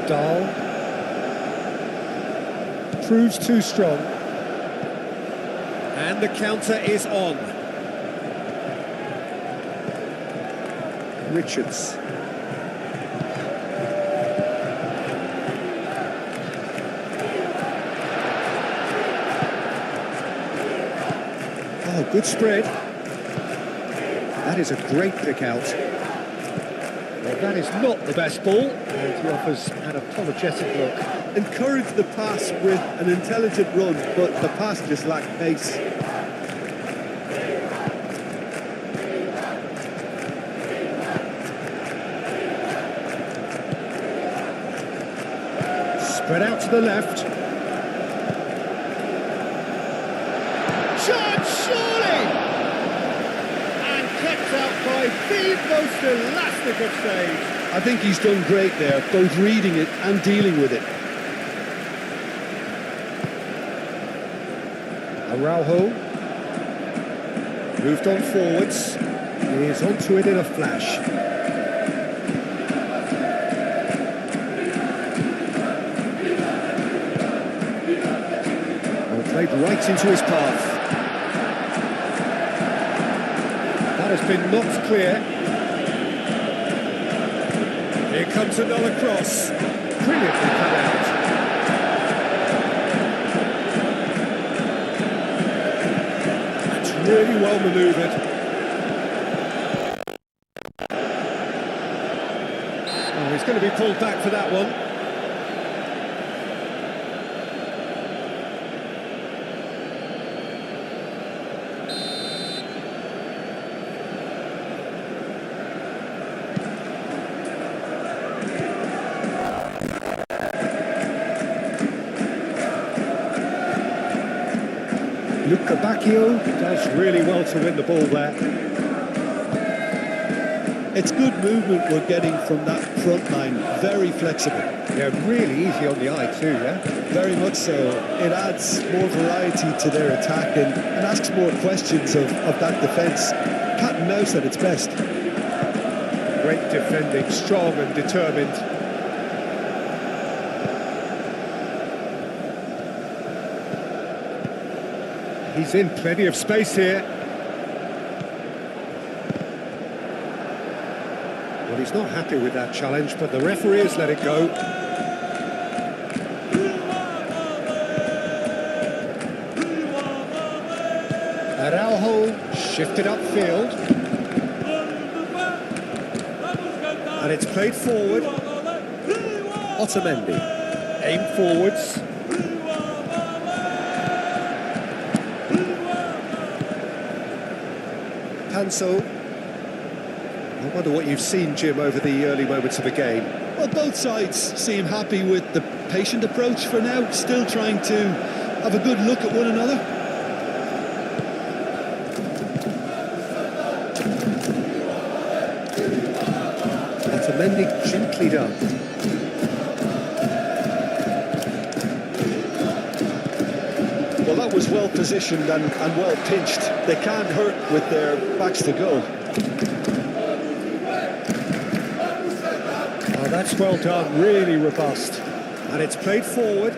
Dahl proves too strong, and the counter is on. Richards. Oh, good spread. That is a great pick out. Well, that is not the best ball, and he offers an apologetic look. Encourage the pass with an intelligent run, but the pass just lacked pace. Spread out to the left. Shot, surely! And kept out by the most elastic of saves. I think he's done great there, both reading it and dealing with it. Araujo moved on forwards. He is onto it in a flash. Well played right into his path. That has been knocked clear. Here comes another cross. Brilliantly cut out. Really well manoeuvred. Oh, he's going to be pulled back for that one. Bacchio does really well to win the ball there. It's good movement we're getting from that front line, very flexible. Yeah, really easy on the eye too, yeah? Very much so. It adds more variety to their attack and asks more questions of that defence. Cat and mouse at its best. Great defending, strong and determined. He's in plenty of space here. Well, he's not happy with that challenge, but the referee has let it go. Araujo shifted upfield. And it's played forward. Otamendi aimed forwards. So, I wonder what you've seen, Jim, over the early moments of the game. Well, both sides seem happy with the patient approach for now, still trying to have a good look at one another. Otamendi gently done. Well, that was well positioned and well pinched. They can't hurt with their backs to goal. Oh, that's well done, really robust. And it's played forward.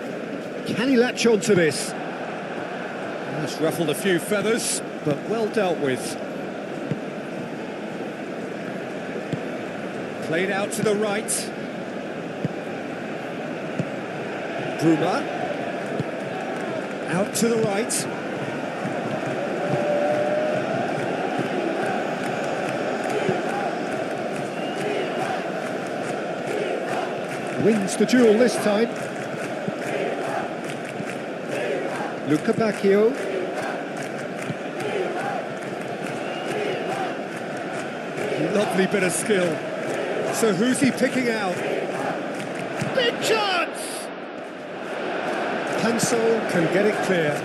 Can he latch on to this? That's ruffled a few feathers, but well dealt with. Played out to the right. Bruma. Out to the right. Wins the duel this time. Luca Bacchio. Lovely bit of skill. So who's he picking out? Big chance! Hansel can get it clear.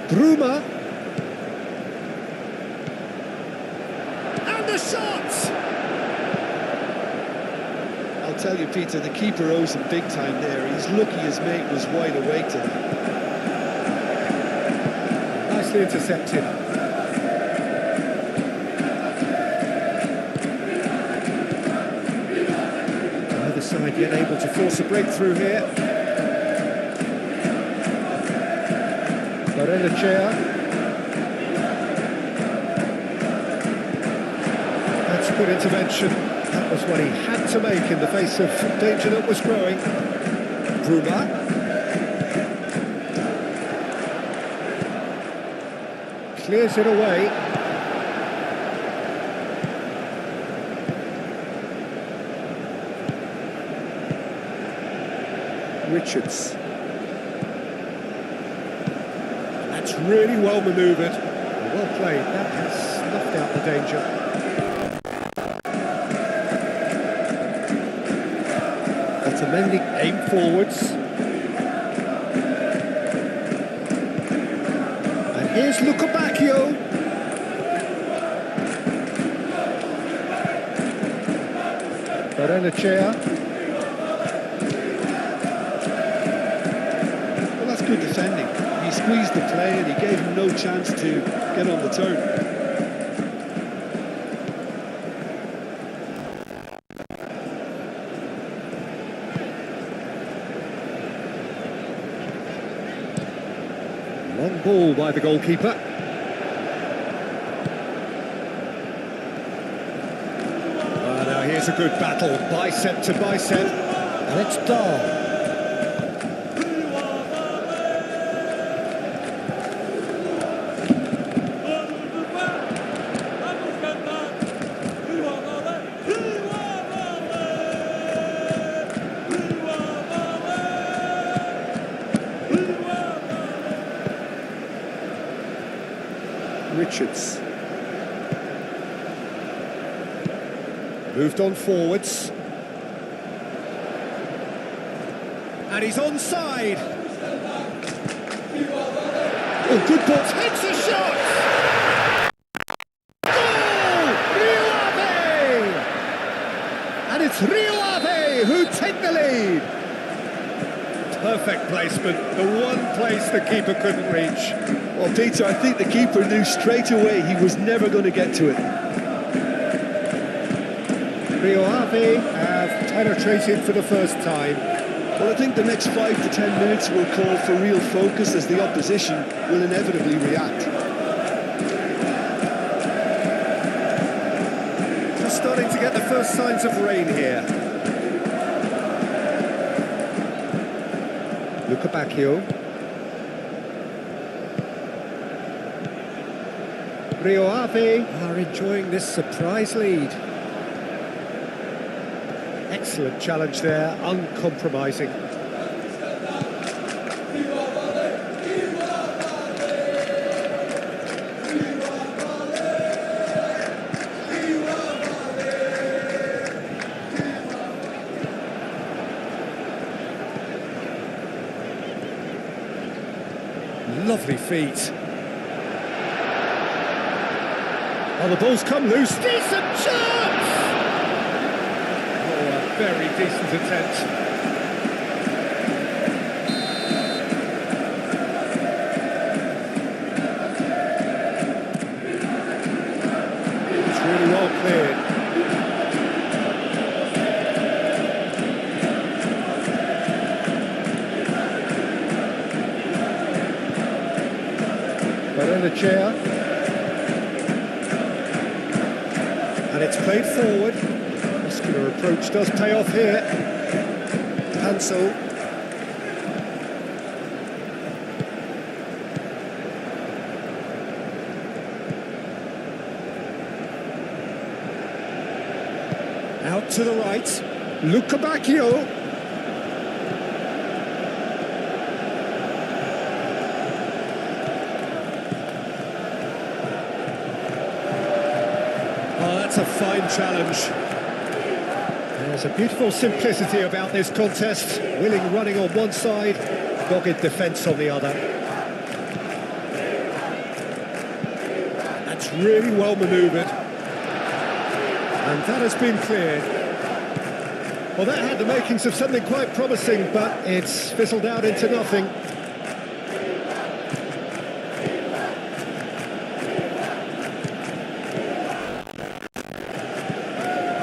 Bruma. And the shot! I'll tell you, Peter, the keeper owes him big time there. He's lucky his mate was wide awake to that. Nicely intercepted. Either side yet able to force a breakthrough here. Barrenechea. That's a good intervention. That was what he had to make in the face of danger that was growing. Bruma. Clears it away. Richards. That's really well manoeuvred. Well played. That has snuffed out the danger. Otamendi aim forwards. And here's Lukabakio. Barrenechea. Well, that's good defending. He squeezed the play and he gave him no chance to get on the turn. Long ball by the goalkeeper. Now here's a good battle, bicep to bicep, and it's Dahl. Richards. Moved on forwards. And he's onside. Oh, good ball. Takes a shot! Goal! Rio Ave! And it's Rio Ave who take the lead. Perfect placement. The one place the keeper couldn't reach. Well, Peter, I think the keeper knew straight away he was never going to get to it. Rio Ave have penetrated for the first time. Well, I think the next 5 to 10 minutes will call for real focus as the opposition will inevitably react. Just starting to get the first signs of rain here. Lukabakio. Rio Ave are enjoying this surprise lead. Excellent challenge there, uncompromising. Lovely feet. Oh, the ball's come loose. Decent chance! Oh, a very decent attempt. It's really well cleared. Barrenechea. And it's played forward. Muscular approach does pay off here. Hansel. Out to the right. Lukabakio. That's a fine challenge. There's a beautiful simplicity about this contest. Willing running on one side, dogged defence on the other. That's really well manoeuvred. And that has been cleared. Well, that had the makings of something quite promising, but it's fizzled out into nothing.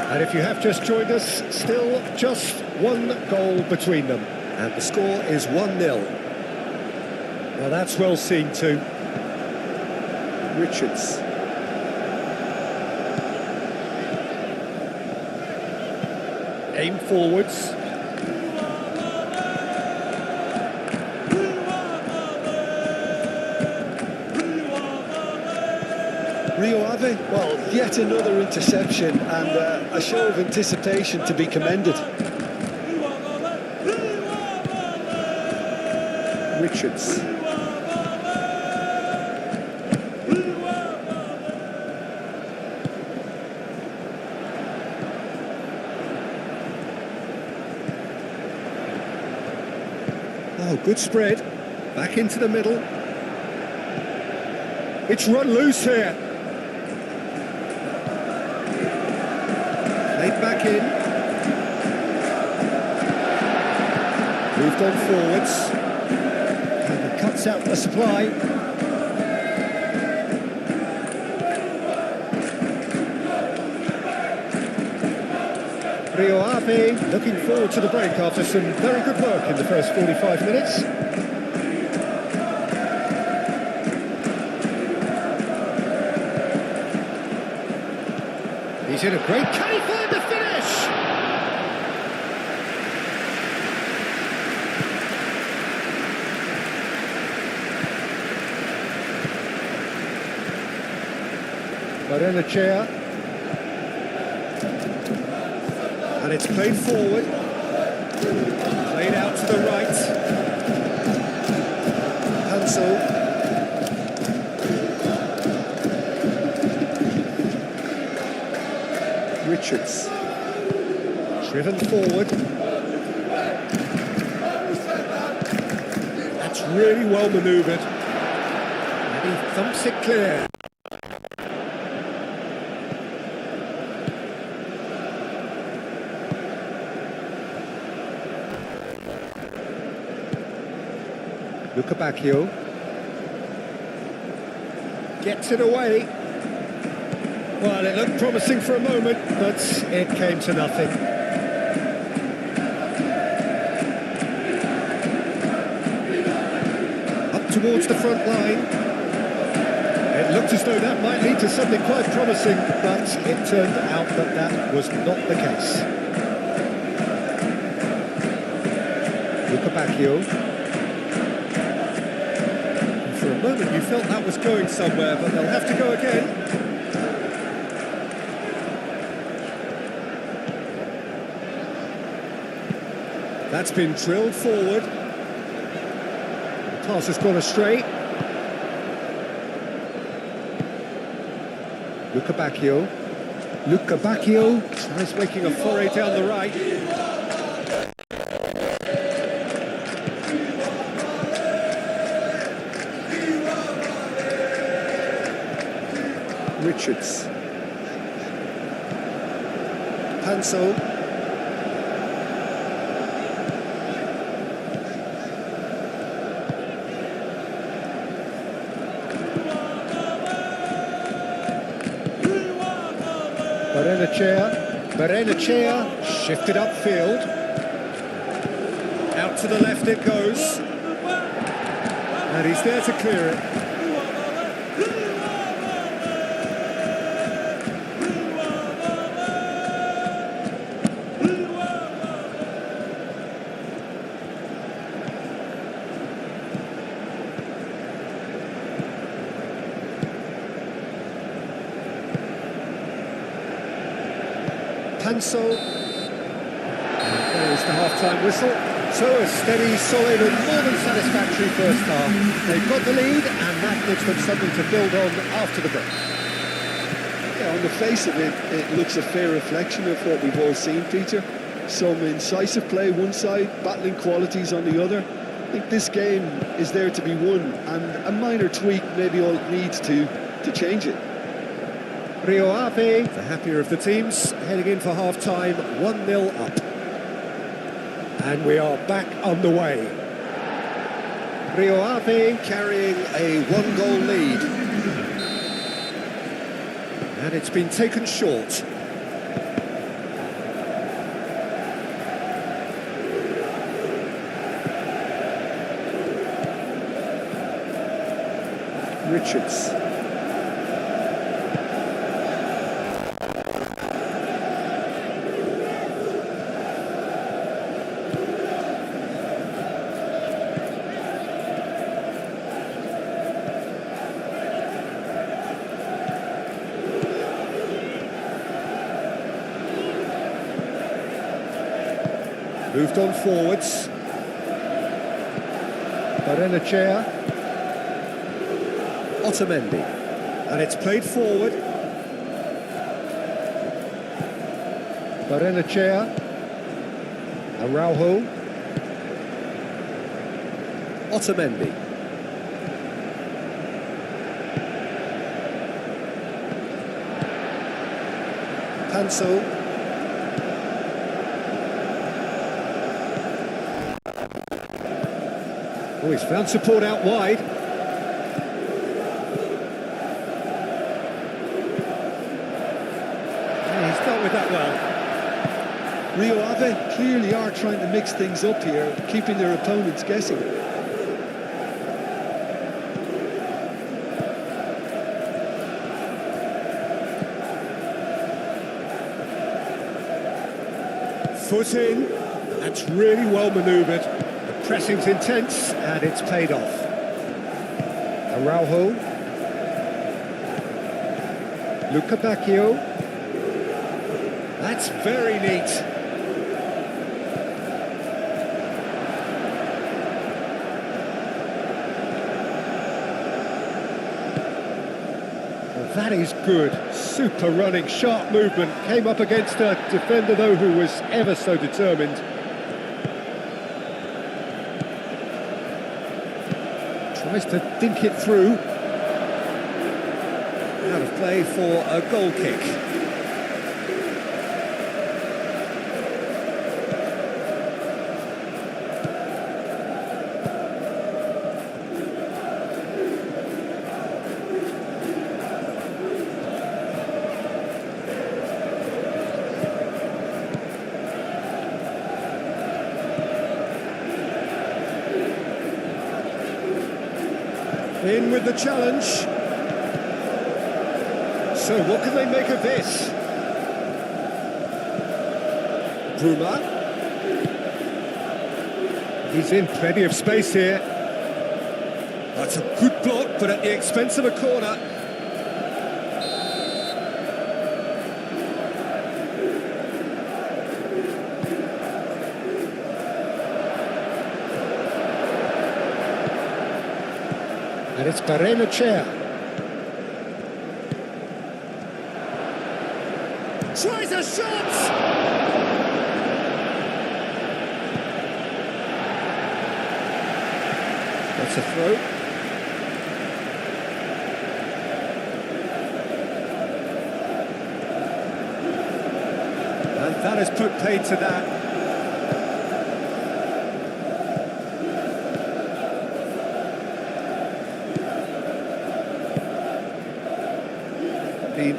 And if you have just joined us, still just one goal between them. And the score is 1-0. Now that's well seen too. Richards. Aim forwards. Rio Ave, well, yet another interception and a show of anticipation to be commended. Richards. Oh, good spread. Back into the middle. It's run loose here. Played back in. Moved on forwards. And it cuts out the supply. Rio Ave looking forward to the break after some very good work in the first 45 minutes. He's in a great... Can he find the finish? Barrenechea. And it's played forward. Played out to the right. Hansel. Richards. Driven forward. That's really well manoeuvred. And he thumps it clear. Bacchio gets it away. Well, it looked promising for a moment, but it came to nothing. Up towards the front line. It looked as though that might lead to something quite promising, but it turned out that that was not the case. Bacchio. For a moment you felt that was going somewhere, but they'll have to go again. That's been drilled forward. The pass has gone astray. Bacchio tries making a foray down the right. Richards. Hansel. Barrenechea shifted upfield. Out to the left it goes. And he's there to clear it. Hansel. There is the half-time whistle. So a steady, solid and more than satisfactory first half. They've got the lead and that gives them something to build on after the break. Yeah, on the face of it, it looks a fair reflection of what we've all seen, Peter. Some incisive play one side, battling qualities on the other. I think this game is there to be won, and a minor tweak maybe all it needs to change it. Rio Ave, the happier of the teams, heading in for half-time, 1-0 up. And we are back underway. Rio Ave carrying a one-goal lead. And it's been taken short. Richards. Moved on forwards. Barrenechea. Otamendi. And it's played forward. Barrenechea. Araujo. Otamendi. Panso. Oh, he's found support out wide. Yeah, he's dealt with that well. Rio Ave clearly are trying to mix things up here, keeping their opponents guessing. Foot in, that's really well manoeuvred. The pressing's intense and it's paid off. Araujo. Luca Bacchio. That's very neat. Well, that is good. Super running, sharp movement. Came up against a defender, though, who was ever so determined. Tries to dink it through. Out of play for a goal kick. In with the challenge. So what can they make of this? Bruma. He's in plenty of space here. That's a good block, but at the expense of a corner. And it's Barrenechea. Tries a shot! That's a throw. And that has put paid to that.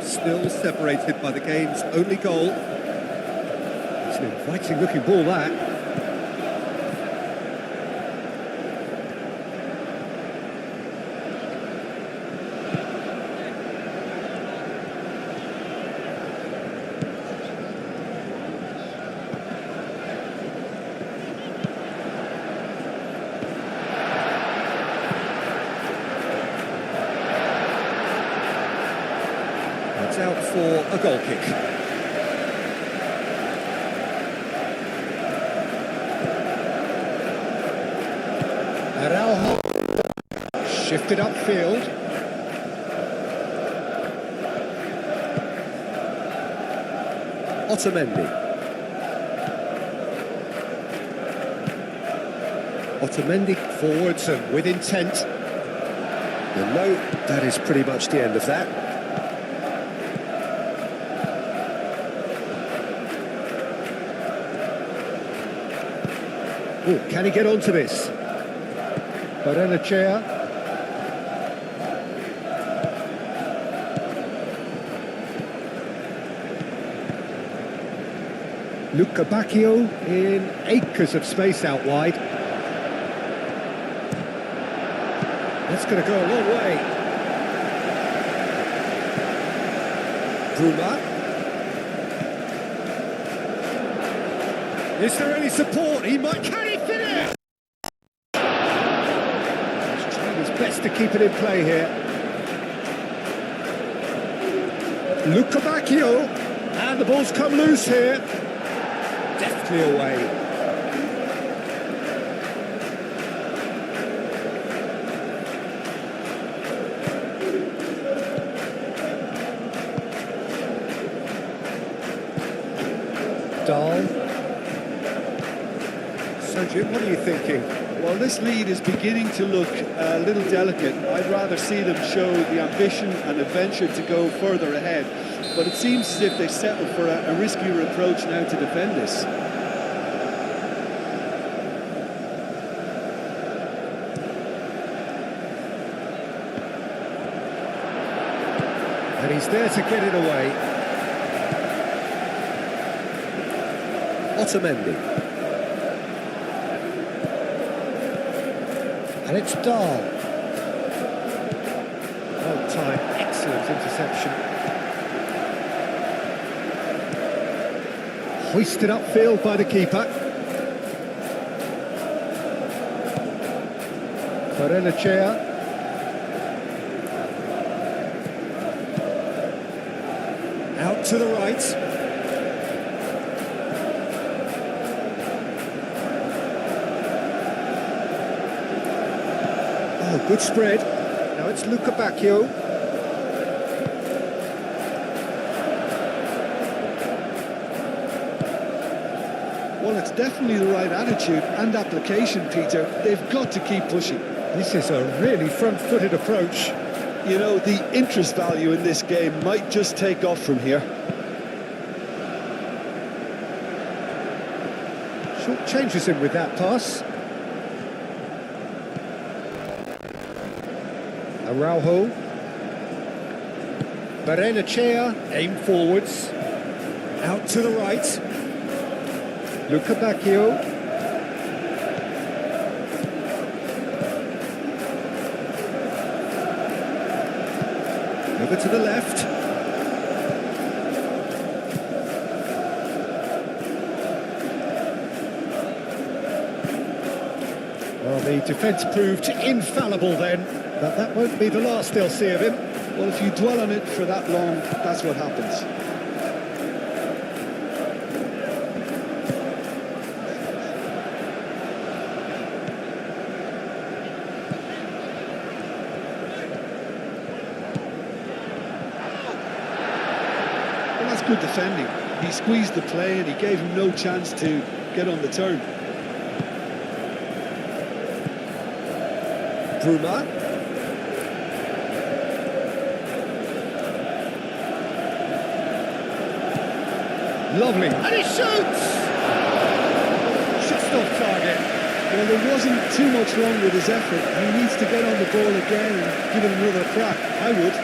Still separated by the game's only goal. It's an inviting looking ball, that. It's out for a goal kick. Araujo shifted upfield. Otamendi. Otamendi forwards and with intent. And no, that is pretty much the end of that. Oh, can he get onto this? Barrenechea. Luca Bacchio in acres of space out wide. That's going to go a long way. Bruma. Is there any support? He might... Can he finish? He's trying his best to keep it in play here. Luca Bacchio. And the ball's come loose here. Deftly away. Dahl. So, Jim, what are you thinking? Well, this lead is beginning to look a little delicate. I'd rather see them show the ambition and adventure to go further ahead. But it seems as if they settled for a riskier approach now to defend this. And he's there to get it away. Otamendi. And it's Dahl. Well timed, excellent interception. Hoisted upfield by the keeper. Barrenechea. Out to the right. Oh, good spread. Now it's Luca Bacchio. Well, it's definitely the right attitude and application, Peter. They've got to keep pushing. This is a really front-footed approach. You know, the interest value in this game might just take off from here. Short changes him with that pass. Araujo. Barrenechea, aim forwards. Out to the right. Luca Bacchio. Over to the left. Well, the defence proved infallible then, but that won't be the last they'll see of him. Well, if you dwell on it for that long, that's what happens. Well, that's good defending. He squeezed the play and he gave him no chance to get on the turn. Bruma. Lovely. And he shoots! Just off target. Well, there wasn't too much wrong with his effort. He needs to get on the ball again and give it another crack. I would.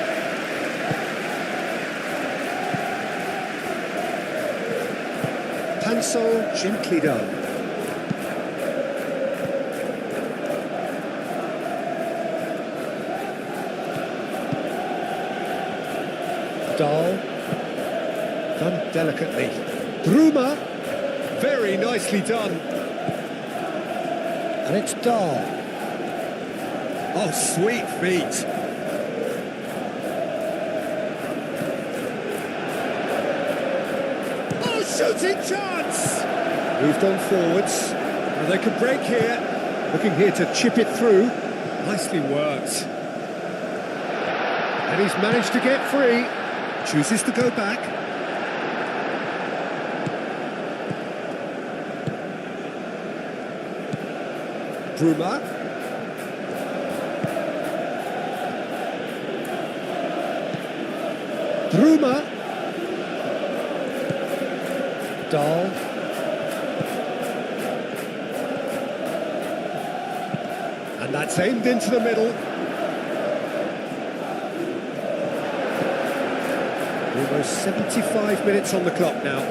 Panso gently done. Dahl, done delicately. Bruma, very nicely done. And it's Dahl. Oh, sweet feet. Oh, shooting chance! Moved on forwards. And they could break here. Looking here to chip it through. Nicely worked. And he's managed to get free. Chooses to go back. Bruma. Bruma. Dahl. And that's aimed into the middle. Almost 75 minutes on the clock now.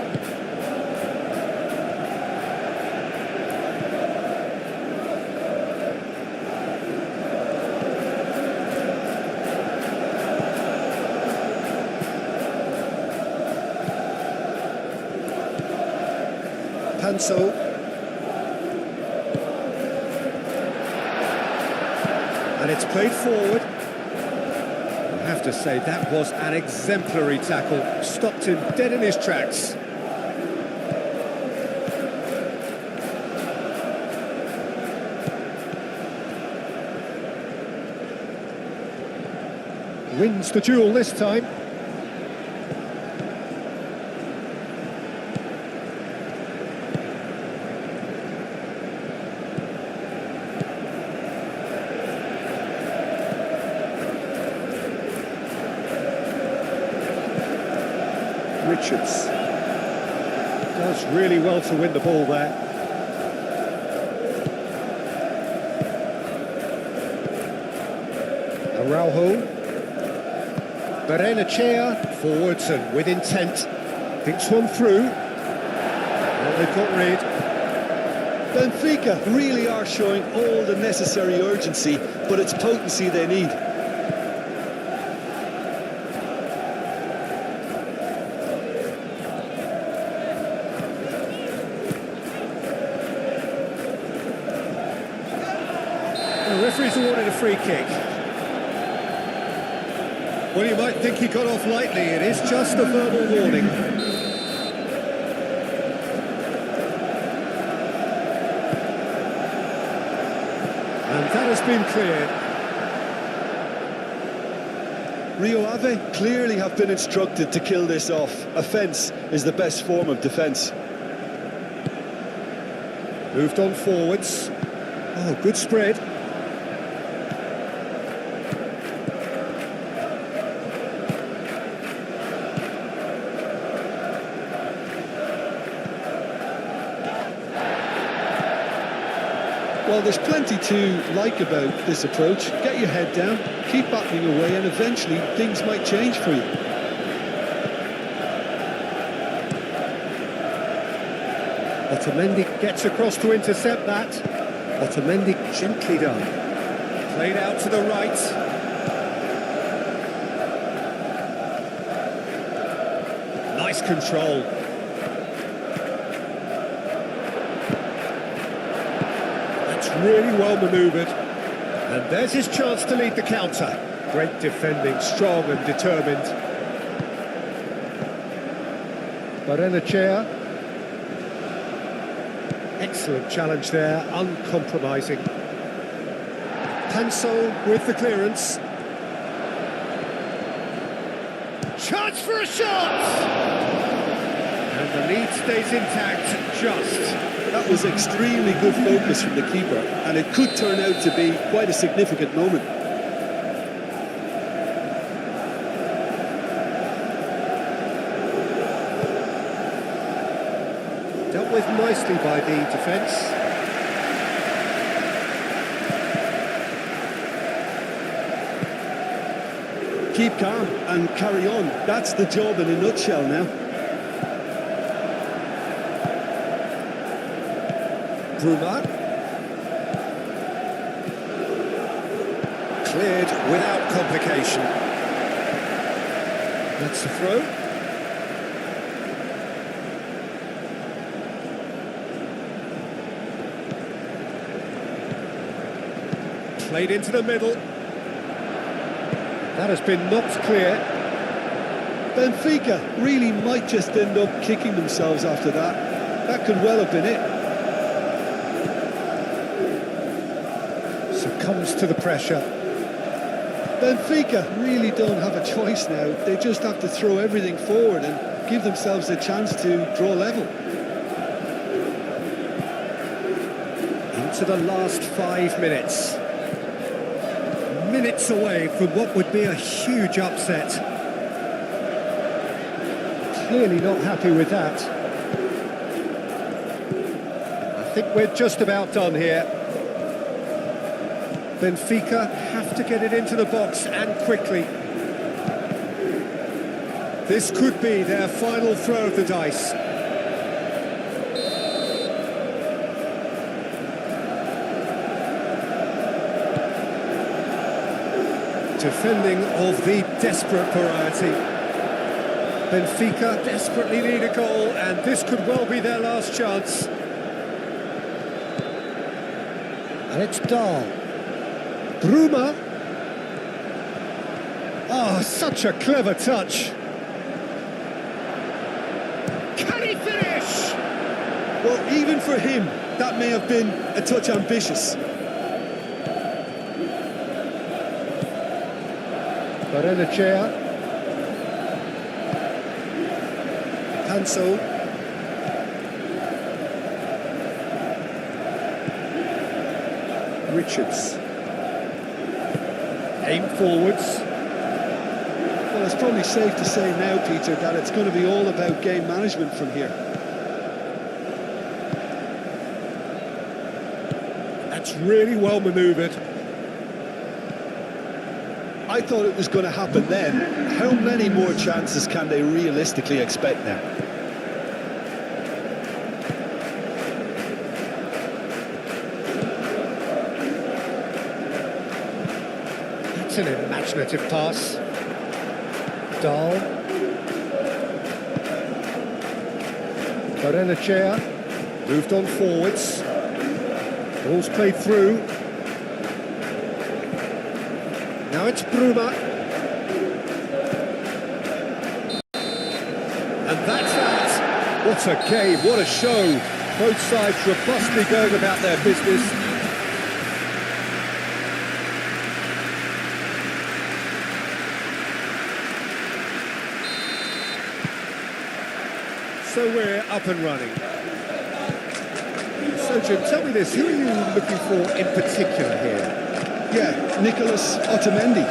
Panso. And it's played forward. I have to say, that was an exemplary tackle. Stopped him dead in his tracks. Wins the duel this time. Richards. Does really well to win the ball there. Araujo. Benfica forwards and with intent. Thinks one through. Well, they've got rid. Benfica really are showing all the necessary urgency, but it's potency they need. The referee's awarded a free kick. Well, you might think he got off lightly. It is just a verbal warning. And that has been cleared. Rio Ave clearly have been instructed to kill this off. Offence is the best form of defence. Moved on forwards. Oh, good spread. Well, there's plenty to like about this approach. Get your head down, keep battling away, and eventually things might change for you. Otamendi gets across to intercept that. Otamendi gently done. Played out to the right. Nice control. Really well manoeuvred, and there's his chance to lead the counter. Great defending, strong and determined. Benfica. Excellent challenge there, uncompromising. Panso with the clearance. Chance for a shot! And the lead stays intact, just. That was extremely good focus from the keeper, and it could turn out to be quite a significant moment. Dealt with nicely by the defence. Keep calm and carry on. That's the job in a nutshell now. Bruma. Cleared without complication. That's the throw. Played into the middle. That has been knocked clear. Benfica really might just end up kicking themselves after that. That could well have been it. Succumbs to the pressure. Benfica really don't have a choice now. They just have to throw everything forward and give themselves a chance to draw level. Into the last 5 minutes. Minutes away from what would be a huge upset. Clearly not happy with that. I think we're just about done here. Benfica have to get it into the box and quickly. This could be their final throw of the dice. Defending of the desperate variety. Benfica desperately need a goal, and this could well be their last chance. And it's Dahl. Bruma. Oh, such a clever touch. Can he finish? Well, even for him, that may have been a touch ambitious. Benfica. Panso. Richards. Aim forwards. Well, Well, it's probably safe to say now, Peter, that it's going to be all about game management from here. That's really well manoeuvred. I thought it was going to happen then. How many more chances can they realistically expect now? That's an imaginative pass. Dahl. Barrenechea moved on forwards. Ball's played through. Now it's Bruma. And that's that. What a game, what a show. Both sides robustly going about their business. So we're up and running. So Jim, tell me this, who are you looking for in particular here? Yeah, Nicolas Otamendi.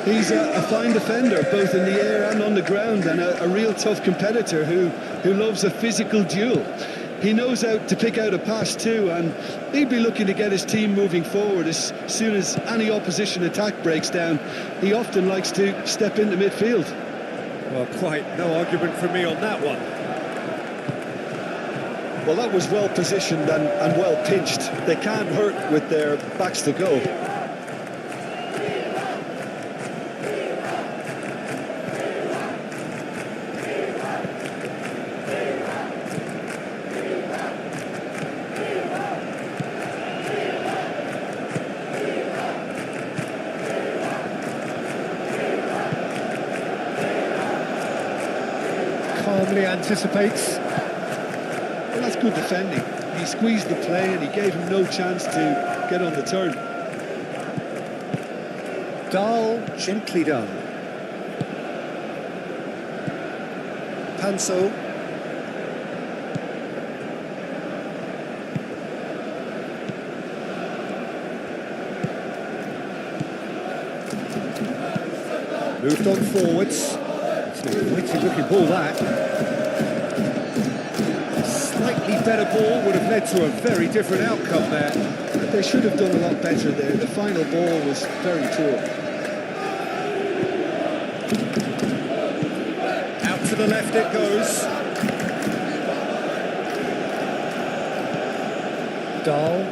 He's a fine defender, both in the air and on the ground, and a real tough competitor who loves a physical duel. He knows how to pick out a pass too, and he'd be looking to get his team moving forward as soon as any opposition attack breaks down. He often likes to step into midfield. Well, quite no argument from me on that one. Well, that was well positioned and well pinched. They can't hurt with their backs to goal. Calmly anticipates. Well, that's good defending. He squeezed the play and he gave him no chance to get on the turn. Dahl, gently done. Panso. Moved on forwards. It's a witty looking ball, that. Slightly better ball would have led to a very different outcome there. They should have done a lot better there. The final ball was very poor. Out to the left it goes. Dahl.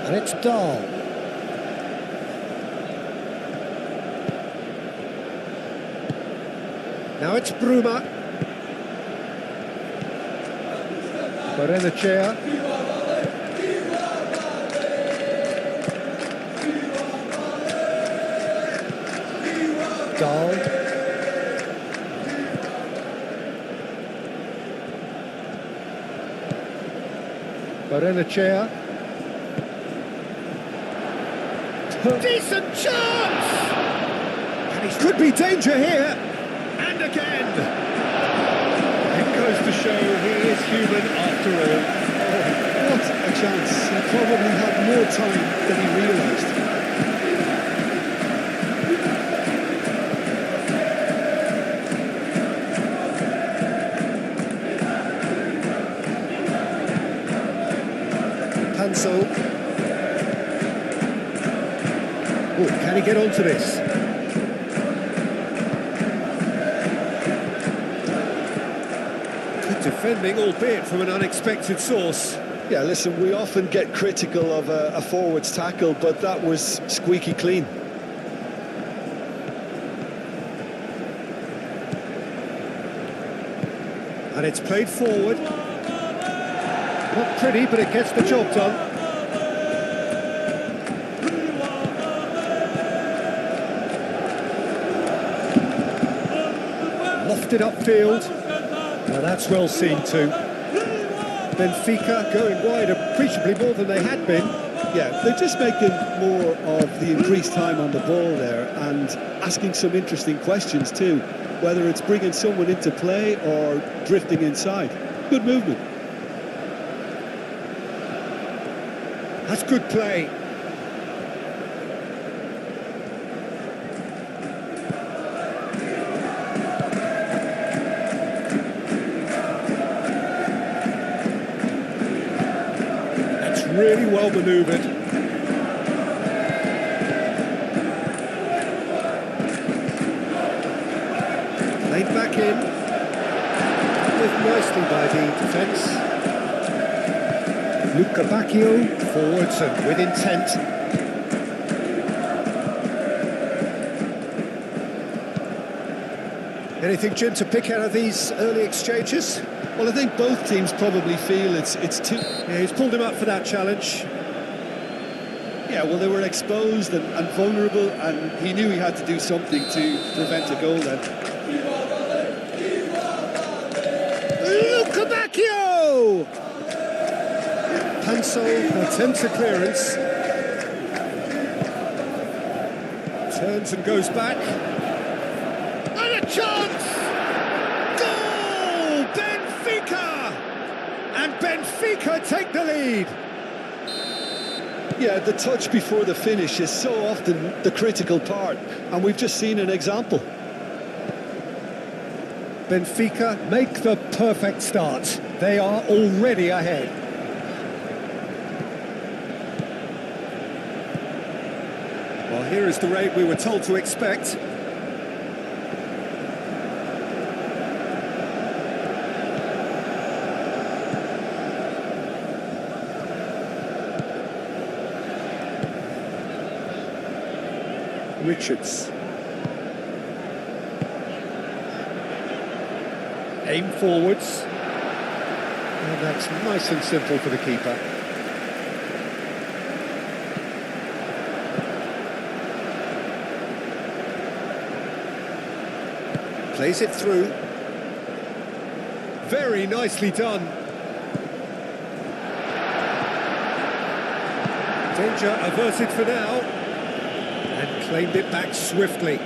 And it's Dahl. Now it's Bruma. Barrenechea. Dahl. Barrenechea. Decent chance! And he could be danger here. And again. It goes to show he is human after all. Oh, what a chance. He probably had more time than he realised. Panso. Oh, can he get onto this? Good defending, albeit from an unexpected source. Yeah, listen, we often get critical of a forward's tackle, but that was squeaky clean. And it's played forward. Not pretty, but it gets the job done. Lofted upfield. Now that's well seen too. Benfica going wide appreciably more than they had been. Yeah, they're just making more of the increased time on the ball there and asking some interesting questions too, whether it's bringing someone into play or drifting inside. Good movement. That's good play. really well manoeuvred. Played back in. With nicely by the defence. Luca Bacchio forwards and with intent. Anything, Jim, to pick out of these early exchanges? Well, I think both teams probably feel it's too... Yeah, he's pulled him up for that challenge. Yeah, well, they were exposed and vulnerable, and he knew he had to do something to prevent a goal then. Luca Bacchio! Panso attempts a clearance. Turns and goes back. And a chance! Goal! Benfica! And Benfica take the lead. Yeah, the touch before the finish is so often the critical part, and we've just seen an example. Benfica make the perfect start. They are already ahead. Well, here is the rate we were told to expect. Richards. Aim forwards. And that's nice and simple for the keeper. Plays it through. Very nicely done. Danger averted for now. And claimed it back swiftly.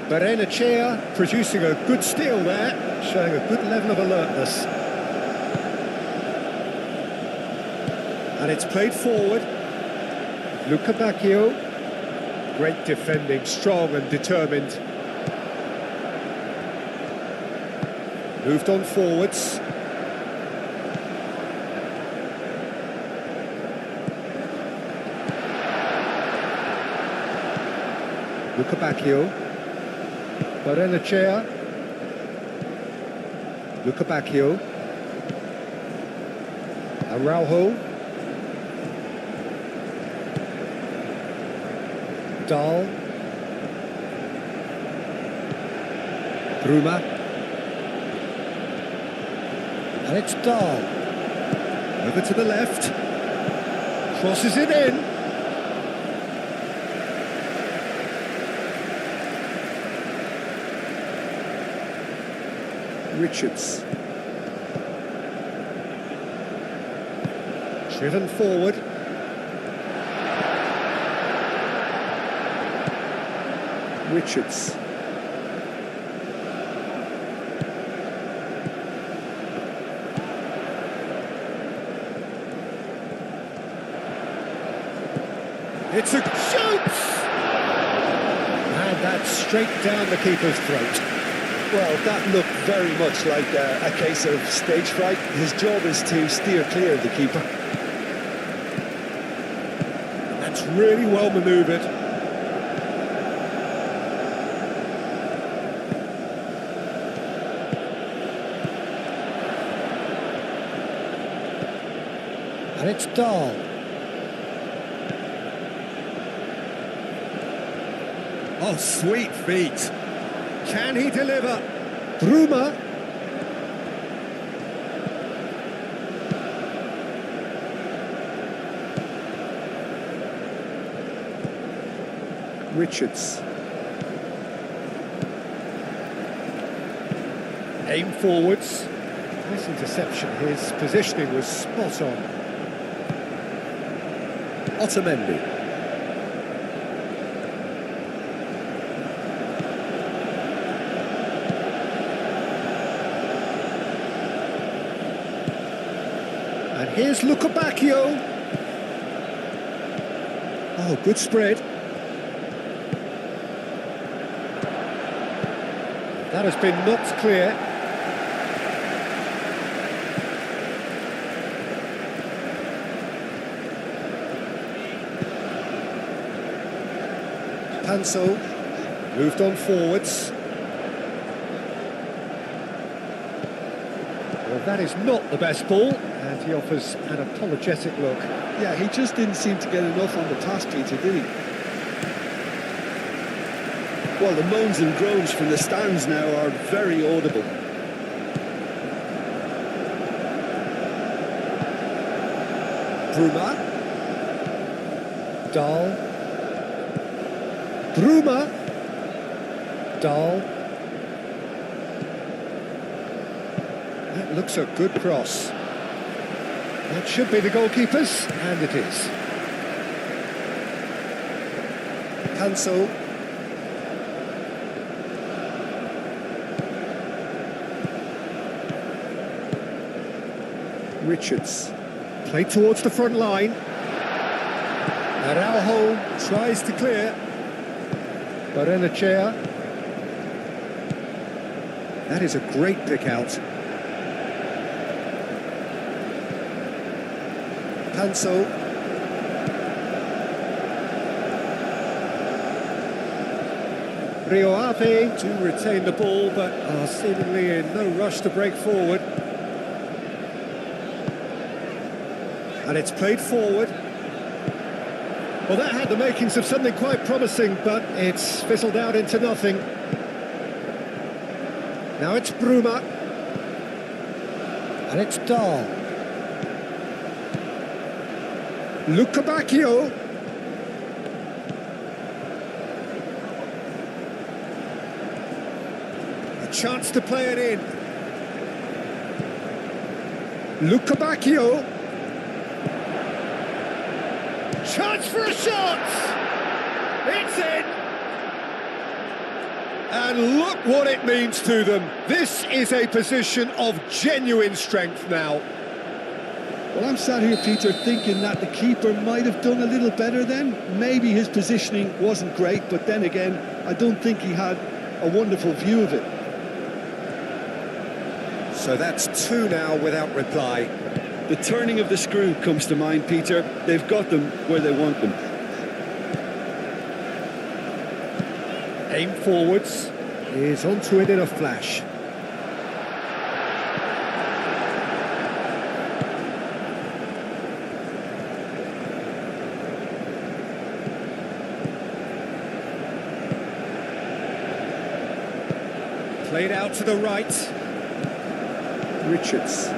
Berenachea producing a good steal there, showing a good level of alertness. And it's played forward. Luca Bacchio. Great defending, strong and determined. Moved on forwards. Luca Bacchio. Berenachea. Luca Bacchio. Araujo. Dahl. Bruma. And it's Dahl. Over to the left. Crosses it in. Richards. Driven forward. Richards. It's a shoot! And that's straight down the keeper's throat. Well, that looked very much like a case of stage fright. His job is to steer clear of the keeper. That's really well manoeuvred. And it's Dahl. Oh, sweet feet. Can he deliver? Bruma. Richards. Aim forwards. Nice interception. His positioning was spot on. Otamendi. And here's Luca Bacchio. Oh, good spread. That has been knocked clear. Panso moved on forwards. Well, that is not the best ball, and he offers an apologetic look. Yeah, he just didn't seem to get enough on the pass, Peter, did he? Well, the moans and groans from the stands now are very audible. Bruma. Dahl. Bruma. Dahl. That looks a good cross. That should be the goalkeeper's, and it is. Panso. Richards. Played towards the front line. Araujo tries to clear. Barrenechea. That is a great pick out. Panso. Rio Ave to retain the ball, but are seemingly in no rush to break forward. And it's played forward. Well, that had the makings of something quite promising, but it's fizzled out into nothing. Now it's Bruma. And it's Dahl. Luca Bacchio. A chance to play it in. Luca Bacchio. Chance for a shot! It's in! And look what it means to them. This is a position of genuine strength now. Well, I'm sat here, Peter, thinking that the keeper might have done a little better then. Maybe his positioning wasn't great, but then again, I don't think he had a wonderful view of it. So that's two now without reply. The turning of the screw comes to mind, Peter. They've got them where they want them. Aim forwards. Is onto it in a flash. Played out to the right. Richards.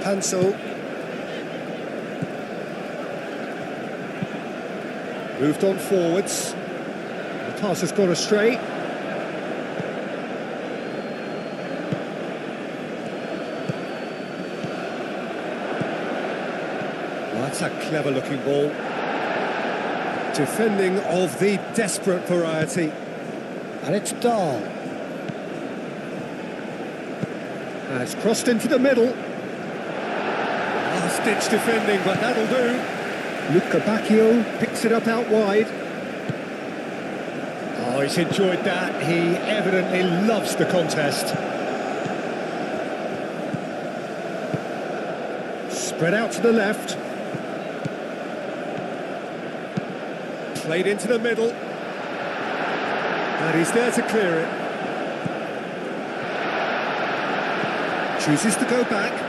Panso. Moved on forwards. The pass has gone astray. Well, that's a clever looking ball. Defending of the desperate variety. And it's Dahl. It's crossed into the middle. Last-ditch defending, but that'll do. Luca Bacchio picks it up out wide. Oh, he's enjoyed that. He evidently loves the contest. Spread out to the left. Played into the middle. And he's there to clear it. Chooses to go back.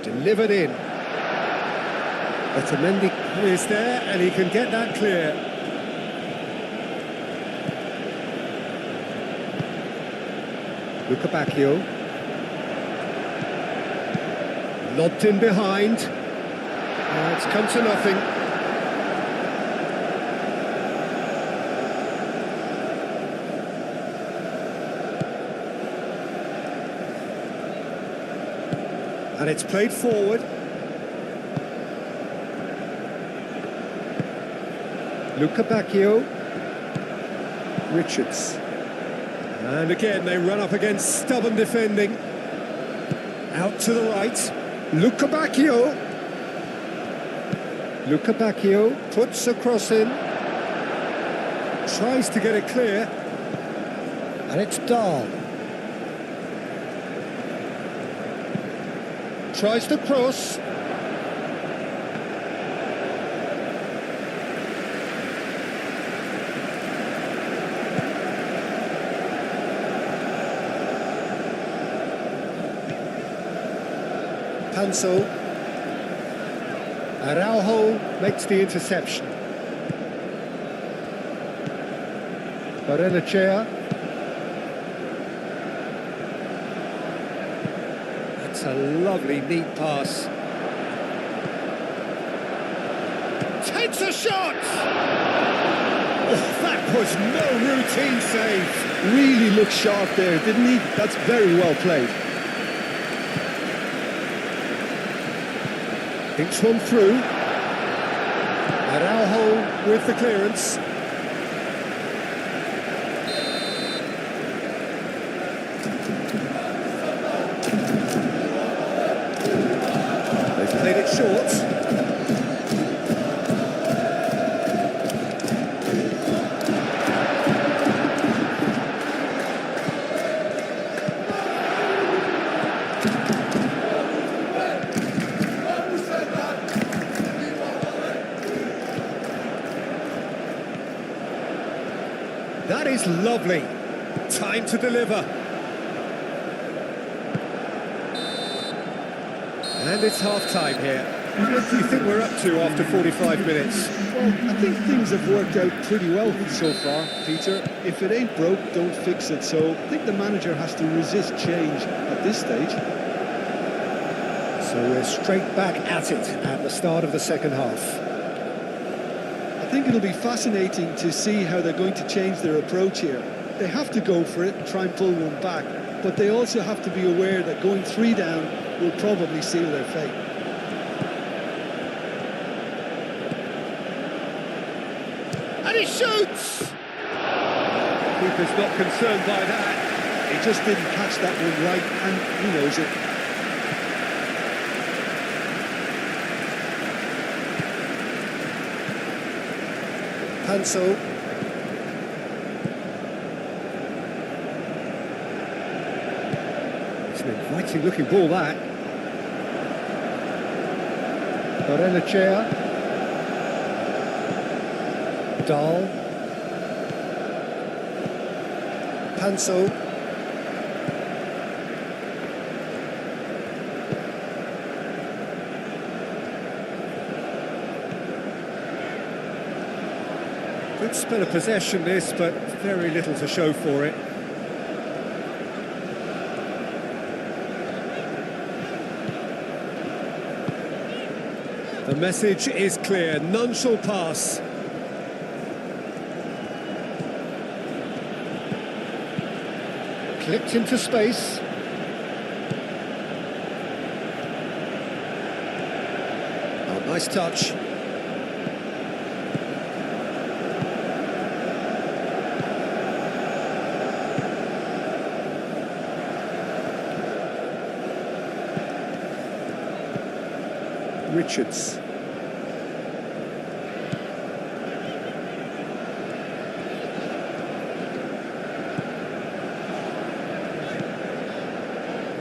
Delivered in. Otamendi is there, and he can get that clear. Luca Bacchio. Lobbed in behind. It's come to nothing. And it's played forward. Luca Bacchio. Richards. And again, they run up against stubborn defending. Out to the right. Luca Bacchio. Luca Bacchio puts a cross in. Tries to get it clear. And it's Dahl. Tries to cross. Panso. Araujo makes the interception. Barrenechea. That's a lovely, neat pass. Takes a shot! Oh, that was no routine save. Really looked sharp there, didn't he? That's very well played. Thinks one through. Araujo with the clearance. They've played it short. That is lovely. Time to deliver. And it's half-time here. What do you think we're up to after 45 minutes? Well, I think things have worked out pretty well so far, Peter. If it ain't broke, don't fix it. So I think the manager has to resist change at this stage. So we're straight back at it at the start of the second half. I think it'll be fascinating to see how they're going to change their approach here. They have to go for it and try and pull one back, but they also have to be aware that going 3 down will probably seal their fate. And he shoots! Keeper's not concerned by that. He just didn't catch that one right, and he knows it. Panso. It's an inviting looking ball, that. Barrenechea. Dahl. Panso. Good spell of possession this, but very little to show for it. The message is clear, none shall pass. Clipped into space. Oh, nice touch. Richards.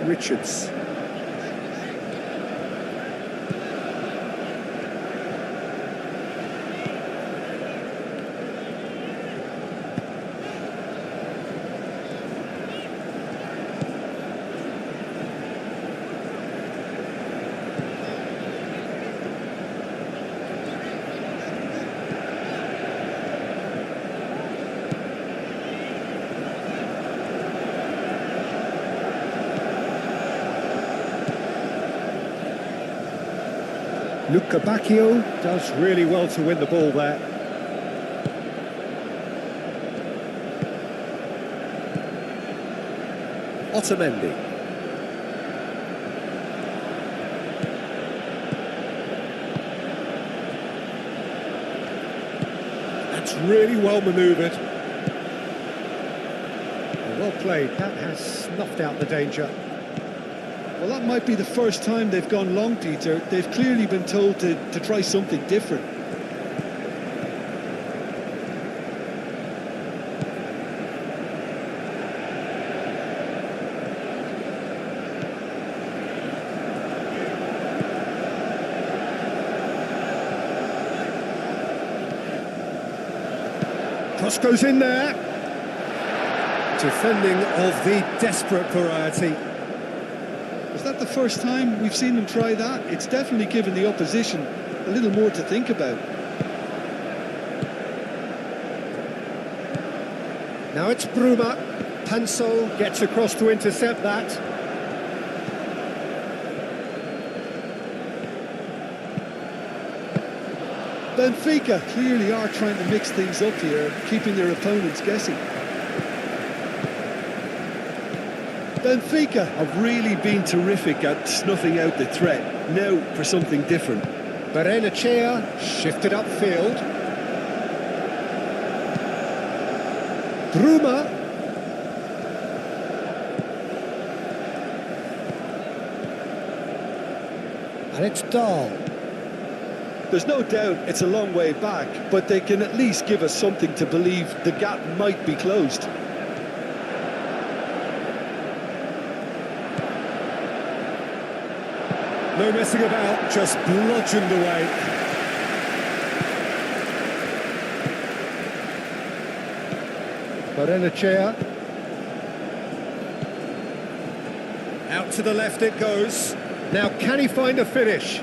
Richards. Luca Bacchio does really well to win the ball there. Otamendi. That's really well manoeuvred. Well played, that has snuffed out the danger. Well, that might be the first time they've gone long, Peter. They've clearly been told to try something different. Cross goes in there. Defending of the desperate variety. Is that the first time we've seen them try that? It's definitely given the opposition a little more to think about. Now it's Bruma. Panso gets across to intercept that. Benfica clearly are trying to mix things up here, keeping their opponents guessing. Benfica have really been terrific at snuffing out the threat. Now for something different. Barrenechea shifted upfield. Bruma. And it's Dahl. There's no doubt it's a long way back, but they can at least give us something to believe the gap might be closed. No messing about, just bludgeoned away. Barrenechea. Out to the left it goes. Now can he find a finish?